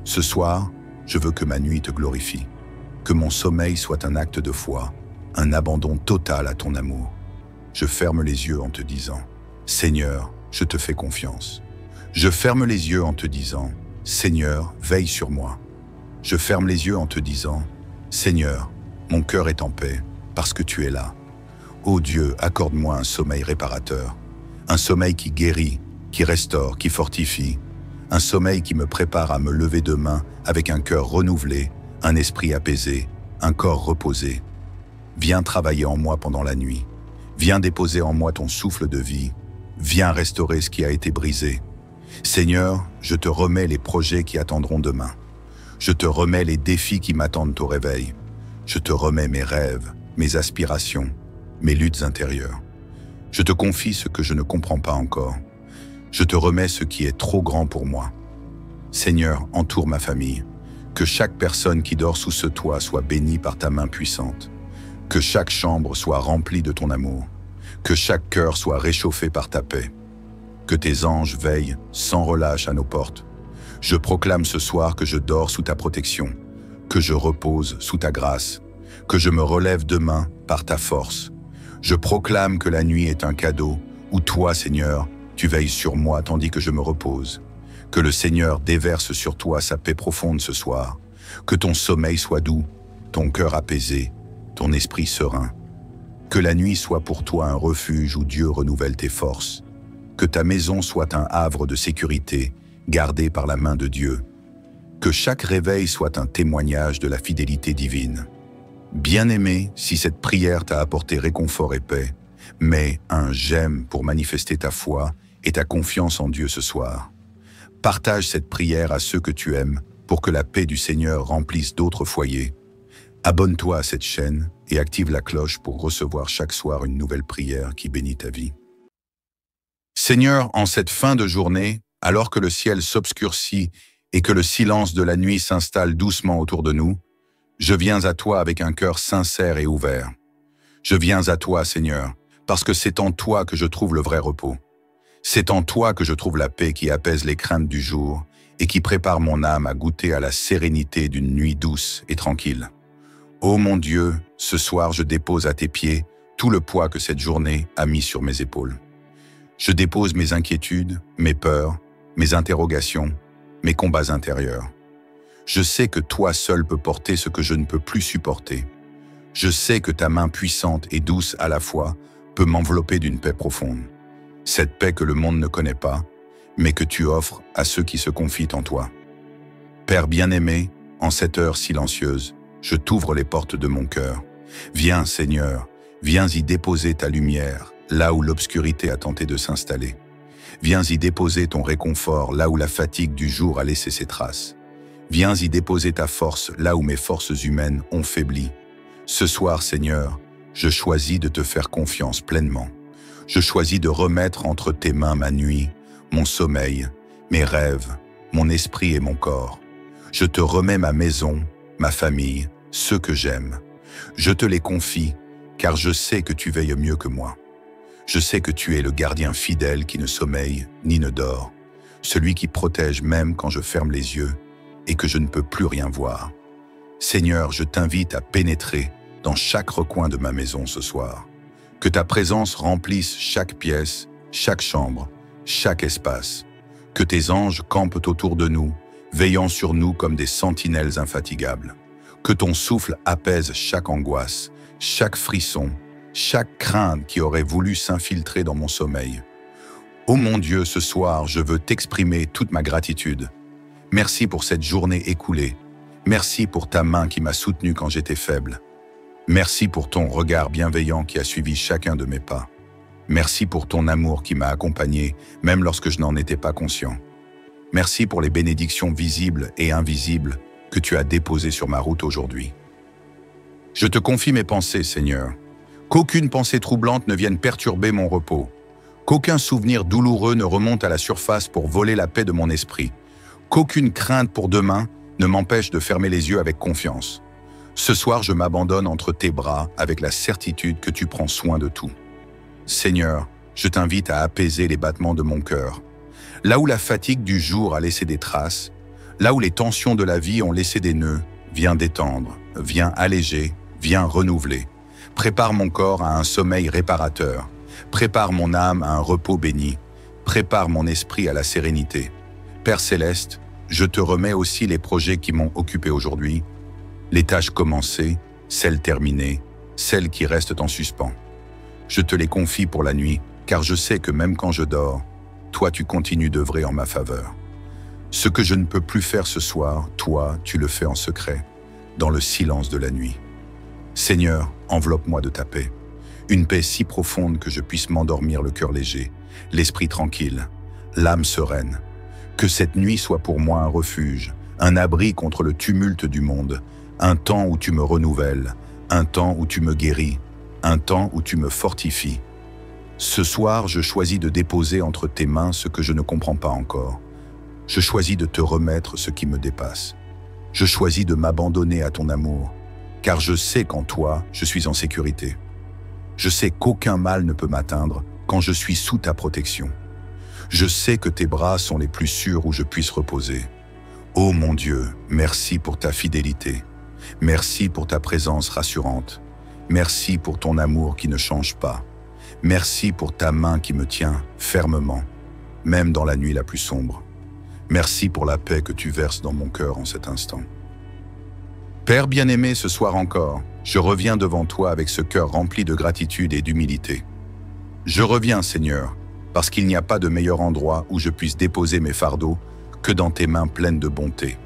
Ce soir, je veux que ma nuit te glorifie, que mon sommeil soit un acte de foi, un abandon total à ton amour. Je ferme les yeux en te disant, Seigneur, je te fais confiance. Je ferme les yeux en te disant, Seigneur, veille sur moi. Je ferme les yeux en te disant, Seigneur, mon cœur est en paix, parce que tu es là. Ô Dieu, accorde-moi un sommeil réparateur, un sommeil qui guérit, qui restaure, qui fortifie, un sommeil qui me prépare à me lever demain avec un cœur renouvelé, un esprit apaisé, un corps reposé. Viens travailler en moi pendant la nuit. Viens déposer en moi ton souffle de vie. Viens restaurer ce qui a été brisé. Seigneur, je te remets les projets qui attendront demain. Je te remets les défis qui m'attendent au réveil. Je te remets mes rêves, mes aspirations, mes luttes intérieures. Je te confie ce que je ne comprends pas encore. Je te remets ce qui est trop grand pour moi. Seigneur, entoure ma famille. Que chaque personne qui dort sous ce toit soit bénie par ta main puissante. Que chaque chambre soit remplie de ton amour. Que chaque cœur soit réchauffé par ta paix. Que tes anges veillent sans relâche à nos portes. Je proclame ce soir que je dors sous ta protection, que je repose sous ta grâce, que je me relève demain par ta force. Je proclame que la nuit est un cadeau où toi, Seigneur, tu veilles sur moi tandis que je me repose. Que le Seigneur déverse sur toi sa paix profonde ce soir. Que ton sommeil soit doux, ton cœur apaisé, ton esprit serein. Que la nuit soit pour toi un refuge où Dieu renouvelle tes forces. Que ta maison soit un havre de sécurité, gardé par la main de Dieu. Que chaque réveil soit un témoignage de la fidélité divine. Bien-aimé, si cette prière t'a apporté réconfort et paix, mets un j'aime pour manifester ta foi et ta confiance en Dieu ce soir. Partage cette prière à ceux que tu aimes pour que la paix du Seigneur remplisse d'autres foyers. Abonne-toi à cette chaîne et active la cloche pour recevoir chaque soir une nouvelle prière qui bénit ta vie. Seigneur, en cette fin de journée, alors que le ciel s'obscurcit et que le silence de la nuit s'installe doucement autour de nous, je viens à toi avec un cœur sincère et ouvert. Je viens à toi, Seigneur, parce que c'est en toi que je trouve le vrai repos. C'est en toi que je trouve la paix qui apaise les craintes du jour et qui prépare mon âme à goûter à la sérénité d'une nuit douce et tranquille. Ô mon Dieu, ce soir je dépose à tes pieds tout le poids que cette journée a mis sur mes épaules. Je dépose mes inquiétudes, mes peurs, mes interrogations, mes combats intérieurs. Je sais que toi seul peux porter ce que je ne peux plus supporter. Je sais que ta main puissante et douce à la fois peut m'envelopper d'une paix profonde. Cette paix que le monde ne connaît pas, mais que tu offres à ceux qui se confient en toi. Père bien-aimé, en cette heure silencieuse, je t'ouvre les portes de mon cœur. Viens, Seigneur, viens y déposer ta lumière, là où l'obscurité a tenté de s'installer. Viens y déposer ton réconfort, là où la fatigue du jour a laissé ses traces. Viens y déposer ta force, là où mes forces humaines ont faibli. Ce soir, Seigneur, je choisis de te faire confiance pleinement. Je choisis de remettre entre tes mains ma nuit, mon sommeil, mes rêves, mon esprit et mon corps. Je te remets ma maison, ma famille, ceux que j'aime. Je te les confie, car je sais que tu veilles mieux que moi. Je sais que tu es le gardien fidèle qui ne sommeille ni ne dort, celui qui protège même quand je ferme les yeux et que je ne peux plus rien voir. Seigneur, je t'invite à pénétrer dans chaque recoin de ma maison ce soir. Que ta présence remplisse chaque pièce, chaque chambre, chaque espace. Que tes anges campent autour de nous, veillant sur nous comme des sentinelles infatigables. Que ton souffle apaise chaque angoisse, chaque frisson, chaque crainte qui aurait voulu s'infiltrer dans mon sommeil. Ô mon Dieu, ce soir, je veux t'exprimer toute ma gratitude. Merci pour cette journée écoulée. Merci pour ta main qui m'a soutenu quand j'étais faible. Merci pour ton regard bienveillant qui a suivi chacun de mes pas. Merci pour ton amour qui m'a accompagné, même lorsque je n'en étais pas conscient. Merci pour les bénédictions visibles et invisibles que tu as déposées sur ma route aujourd'hui. Je te confie mes pensées, Seigneur. Qu'aucune pensée troublante ne vienne perturber mon repos. Qu'aucun souvenir douloureux ne remonte à la surface pour voler la paix de mon esprit. Qu'aucune crainte pour demain ne m'empêche de fermer les yeux avec confiance. Ce soir, je m'abandonne entre tes bras avec la certitude que tu prends soin de tout. Seigneur, je t'invite à apaiser les battements de mon cœur. Là où la fatigue du jour a laissé des traces, là où les tensions de la vie ont laissé des nœuds, viens détendre, viens alléger, viens renouveler. Prépare mon corps à un sommeil réparateur. Prépare mon âme à un repos béni. Prépare mon esprit à la sérénité. Père céleste, je te remets aussi les projets qui m'ont occupé aujourd'hui, les tâches commencées, celles terminées, celles qui restent en suspens. Je te les confie pour la nuit, car je sais que même quand je dors, toi tu continues d'œuvrer en ma faveur. Ce que je ne peux plus faire ce soir, toi tu le fais en secret, dans le silence de la nuit. Seigneur, enveloppe-moi de ta paix, une paix si profonde que je puisse m'endormir le cœur léger, l'esprit tranquille, l'âme sereine. Que cette nuit soit pour moi un refuge, un abri contre le tumulte du monde, un temps où tu me renouvelles, un temps où tu me guéris, un temps où tu me fortifies. Ce soir, je choisis de déposer entre tes mains ce que je ne comprends pas encore. Je choisis de te remettre ce qui me dépasse. Je choisis de m'abandonner à ton amour, car je sais qu'en toi, je suis en sécurité. Je sais qu'aucun mal ne peut m'atteindre quand je suis sous ta protection. Je sais que tes bras sont les plus sûrs où je puisse reposer. Ô mon Dieu, merci pour ta fidélité. Merci pour ta présence rassurante. Merci pour ton amour qui ne change pas. Merci pour ta main qui me tient fermement, même dans la nuit la plus sombre. Merci pour la paix que tu verses dans mon cœur en cet instant. Père bien-aimé, ce soir encore, je reviens devant toi avec ce cœur rempli de gratitude et d'humilité. Je reviens, Seigneur, parce qu'il n'y a pas de meilleur endroit où je puisse déposer mes fardeaux que dans tes mains pleines de bonté.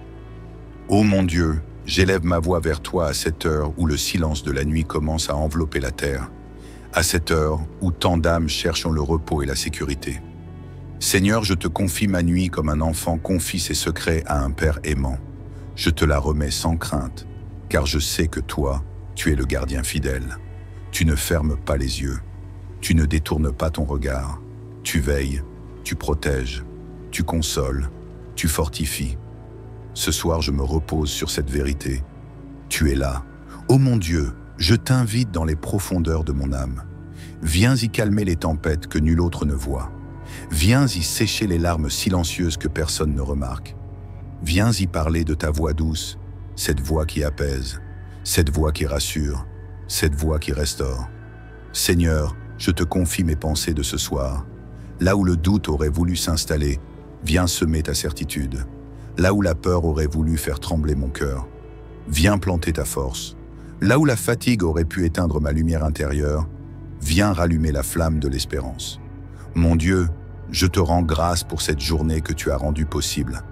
Ô mon Dieu, j'élève ma voix vers toi à cette heure où le silence de la nuit commence à envelopper la terre, à cette heure où tant d'âmes cherchent le repos et la sécurité. Seigneur, je te confie ma nuit comme un enfant confie ses secrets à un père aimant. Je te la remets sans crainte, car je sais que toi, tu es le gardien fidèle. Tu ne fermes pas les yeux, tu ne détournes pas ton regard. Tu veilles, tu protèges, tu consoles, tu fortifies. Ce soir, je me repose sur cette vérité. Tu es là. Ô mon Dieu, je t'invite dans les profondeurs de mon âme. Viens y calmer les tempêtes que nul autre ne voit. Viens y sécher les larmes silencieuses que personne ne remarque. Viens y parler de ta voix douce, cette voix qui apaise, cette voix qui rassure, cette voix qui restaure. Seigneur, je te confie mes pensées de ce soir. Là où le doute aurait voulu s'installer, viens semer ta certitude. Là où la peur aurait voulu faire trembler mon cœur, viens planter ta force. Là où la fatigue aurait pu éteindre ma lumière intérieure, viens rallumer la flamme de l'espérance. Mon Dieu, je te rends grâce pour cette journée que tu as rendue possible.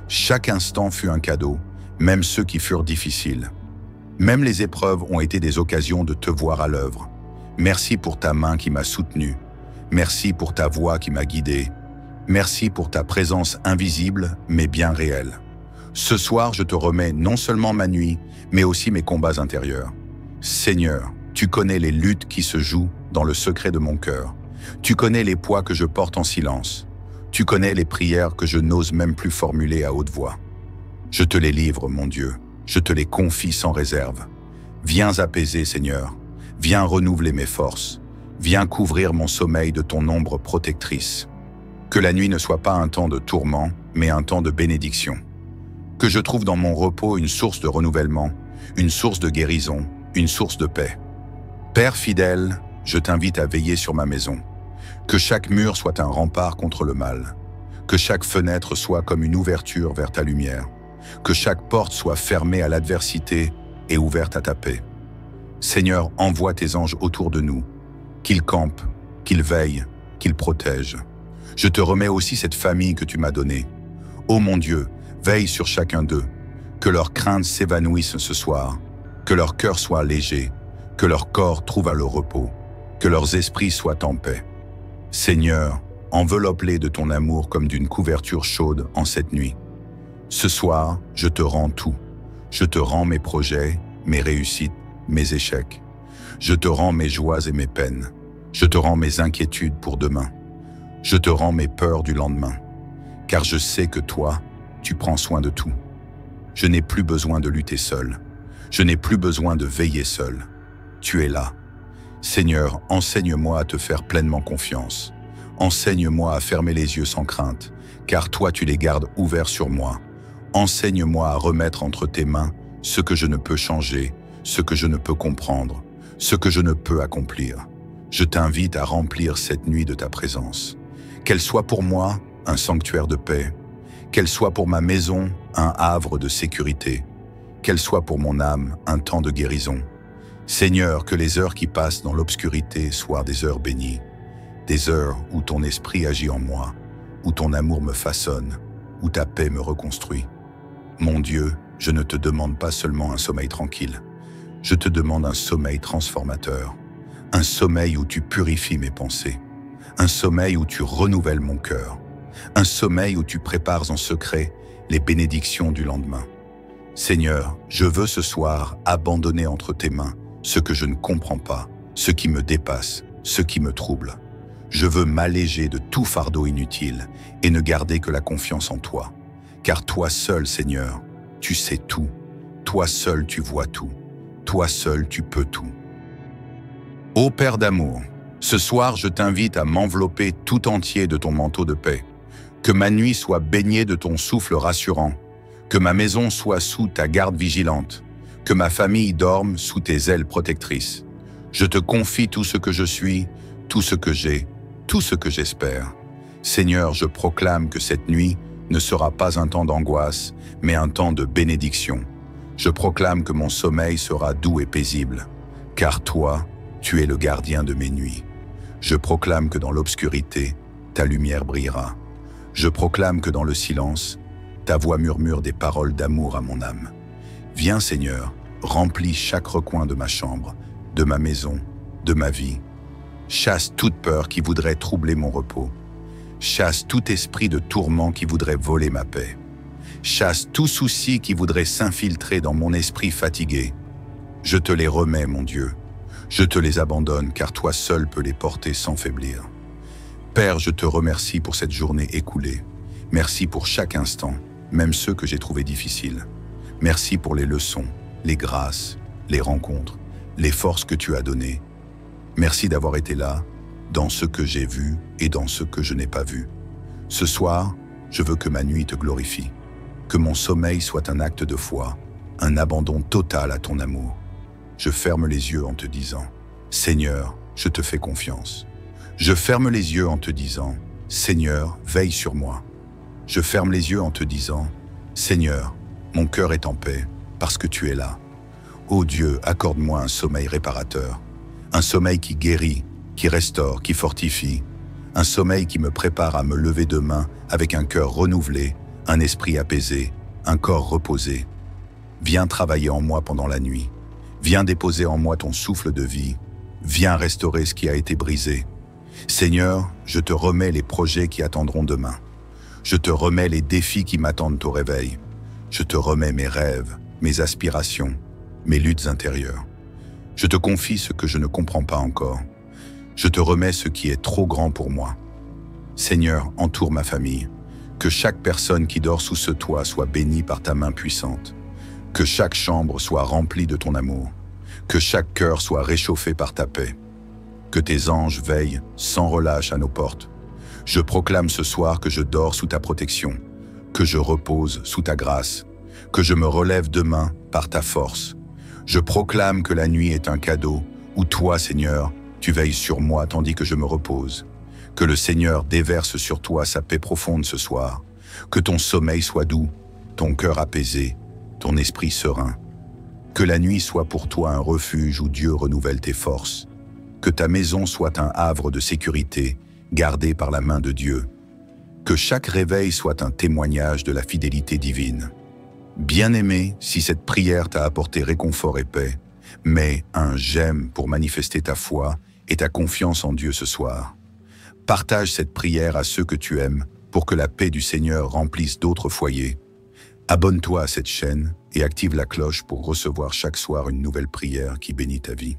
Chaque instant fut un cadeau, même ceux qui furent difficiles. Même les épreuves ont été des occasions de te voir à l'œuvre. Merci pour ta main qui m'a soutenu. Merci pour ta voix qui m'a guidé. Merci pour ta présence invisible, mais bien réelle. Ce soir, je te remets non seulement ma nuit, mais aussi mes combats intérieurs. Seigneur, tu connais les luttes qui se jouent dans le secret de mon cœur. Tu connais les poids que je porte en silence. Tu connais les prières que je n'ose même plus formuler à haute voix. Je te les livre, mon Dieu. Je te les confie sans réserve. Viens apaiser, Seigneur. Viens renouveler mes forces. Viens couvrir mon sommeil de ton ombre protectrice. Que la nuit ne soit pas un temps de tourment, mais un temps de bénédiction. Que je trouve dans mon repos une source de renouvellement, une source de guérison, une source de paix. Père fidèle, je t'invite à veiller sur ma maison. Que chaque mur soit un rempart contre le mal. Que chaque fenêtre soit comme une ouverture vers ta lumière. Que chaque porte soit fermée à l'adversité et ouverte à ta paix. Seigneur, envoie tes anges autour de nous, qu'ils campent, qu'ils veillent, qu'ils protègent. Je te remets aussi cette famille que tu m'as donnée. Ô mon Dieu, veille sur chacun d'eux, que leurs craintes s'évanouissent ce soir, que leur cœur soit léger, que leur corps trouve le repos, que leurs esprits soient en paix. Seigneur, enveloppe-les de ton amour comme d'une couverture chaude en cette nuit. Ce soir, je te rends tout. Je te rends mes projets, mes réussites, mes échecs. Je te rends mes joies et mes peines. Je te rends mes inquiétudes pour demain. Je te rends mes peurs du lendemain. Car je sais que toi, tu prends soin de tout. Je n'ai plus besoin de lutter seul. Je n'ai plus besoin de veiller seul. Tu es là. Seigneur, enseigne-moi à te faire pleinement confiance. Enseigne-moi à fermer les yeux sans crainte, car toi tu les gardes ouverts sur moi. Enseigne-moi à remettre entre tes mains ce que je ne peux changer, ce que je ne peux comprendre, ce que je ne peux accomplir. Je t'invite à remplir cette nuit de ta présence. Qu'elle soit pour moi un sanctuaire de paix, qu'elle soit pour ma maison un havre de sécurité, qu'elle soit pour mon âme un temps de guérison. Seigneur, que les heures qui passent dans l'obscurité soient des heures bénies, des heures où ton esprit agit en moi, où ton amour me façonne, où ta paix me reconstruit. Mon Dieu, je ne te demande pas seulement un sommeil tranquille, je te demande un sommeil transformateur, un sommeil où tu purifies mes pensées, un sommeil où tu renouvelles mon cœur, un sommeil où tu prépares en secret les bénédictions du lendemain. Seigneur, je veux ce soir abandonner entre tes mains ce que je ne comprends pas, ce qui me dépasse, ce qui me trouble. Je veux m'alléger de tout fardeau inutile et ne garder que la confiance en toi. Car toi seul, Seigneur, tu sais tout. Toi seul, tu vois tout. Toi seul, tu peux tout. Ô Père d'amour, ce soir, je t'invite à m'envelopper tout entier de ton manteau de paix. Que ma nuit soit baignée de ton souffle rassurant. Que ma maison soit sous ta garde vigilante. Que ma famille dorme sous tes ailes protectrices. Je te confie tout ce que je suis, tout ce que j'ai, tout ce que j'espère. Seigneur, je proclame que cette nuit ne sera pas un temps d'angoisse, mais un temps de bénédiction. Je proclame que mon sommeil sera doux et paisible, car toi, tu es le gardien de mes nuits. Je proclame que dans l'obscurité, ta lumière brillera. Je proclame que dans le silence, ta voix murmure des paroles d'amour à mon âme. Viens, Seigneur, remplis chaque recoin de ma chambre, de ma maison, de ma vie. Chasse toute peur qui voudrait troubler mon repos. Chasse tout esprit de tourment qui voudrait voler ma paix. Chasse tout souci qui voudrait s'infiltrer dans mon esprit fatigué. Je te les remets, mon Dieu. Je te les abandonne, car toi seul peux les porter sans faiblir. Père, je te remercie pour cette journée écoulée. Merci pour chaque instant, même ceux que j'ai trouvés difficiles. Merci pour les leçons, les grâces, les rencontres, les forces que tu as données. Merci d'avoir été là, dans ce que j'ai vu et dans ce que je n'ai pas vu. Ce soir, je veux que ma nuit te glorifie, que mon sommeil soit un acte de foi, un abandon total à ton amour. Je ferme les yeux en te disant, Seigneur, je te fais confiance. Je ferme les yeux en te disant, Seigneur, veille sur moi. Je ferme les yeux en te disant, Seigneur, mon cœur est en paix, parce que tu es là. Ô Dieu, accorde-moi un sommeil réparateur, un sommeil qui guérit, qui restaure, qui fortifie, un sommeil qui me prépare à me lever demain avec un cœur renouvelé, un esprit apaisé, un corps reposé. Viens travailler en moi pendant la nuit. Viens déposer en moi ton souffle de vie. Viens restaurer ce qui a été brisé. Seigneur, je te remets les projets qui attendront demain. Je te remets les défis qui m'attendent au réveil. Je te remets mes rêves, mes aspirations, mes luttes intérieures. Je te confie ce que je ne comprends pas encore. Je te remets ce qui est trop grand pour moi. Seigneur, entoure ma famille. Que chaque personne qui dort sous ce toit soit bénie par ta main puissante. Que chaque chambre soit remplie de ton amour. Que chaque cœur soit réchauffé par ta paix. Que tes anges veillent sans relâche à nos portes. Je proclame ce soir que je dors sous ta protection, que je repose sous ta grâce, que je me relève demain par ta force. Je proclame que la nuit est un cadeau où toi, Seigneur, tu veilles sur moi tandis que je me repose. Que le Seigneur déverse sur toi sa paix profonde ce soir. Que ton sommeil soit doux, ton cœur apaisé, ton esprit serein. Que la nuit soit pour toi un refuge où Dieu renouvelle tes forces. Que ta maison soit un havre de sécurité, gardé par la main de Dieu. Que chaque réveil soit un témoignage de la fidélité divine. Bien-aimé, si cette prière t'a apporté réconfort et paix, mets un j'aime pour manifester ta foi et ta confiance en Dieu ce soir. Partage cette prière à ceux que tu aimes pour que la paix du Seigneur remplisse d'autres foyers. Abonne-toi à cette chaîne et active la cloche pour recevoir chaque soir une nouvelle prière qui bénit ta vie.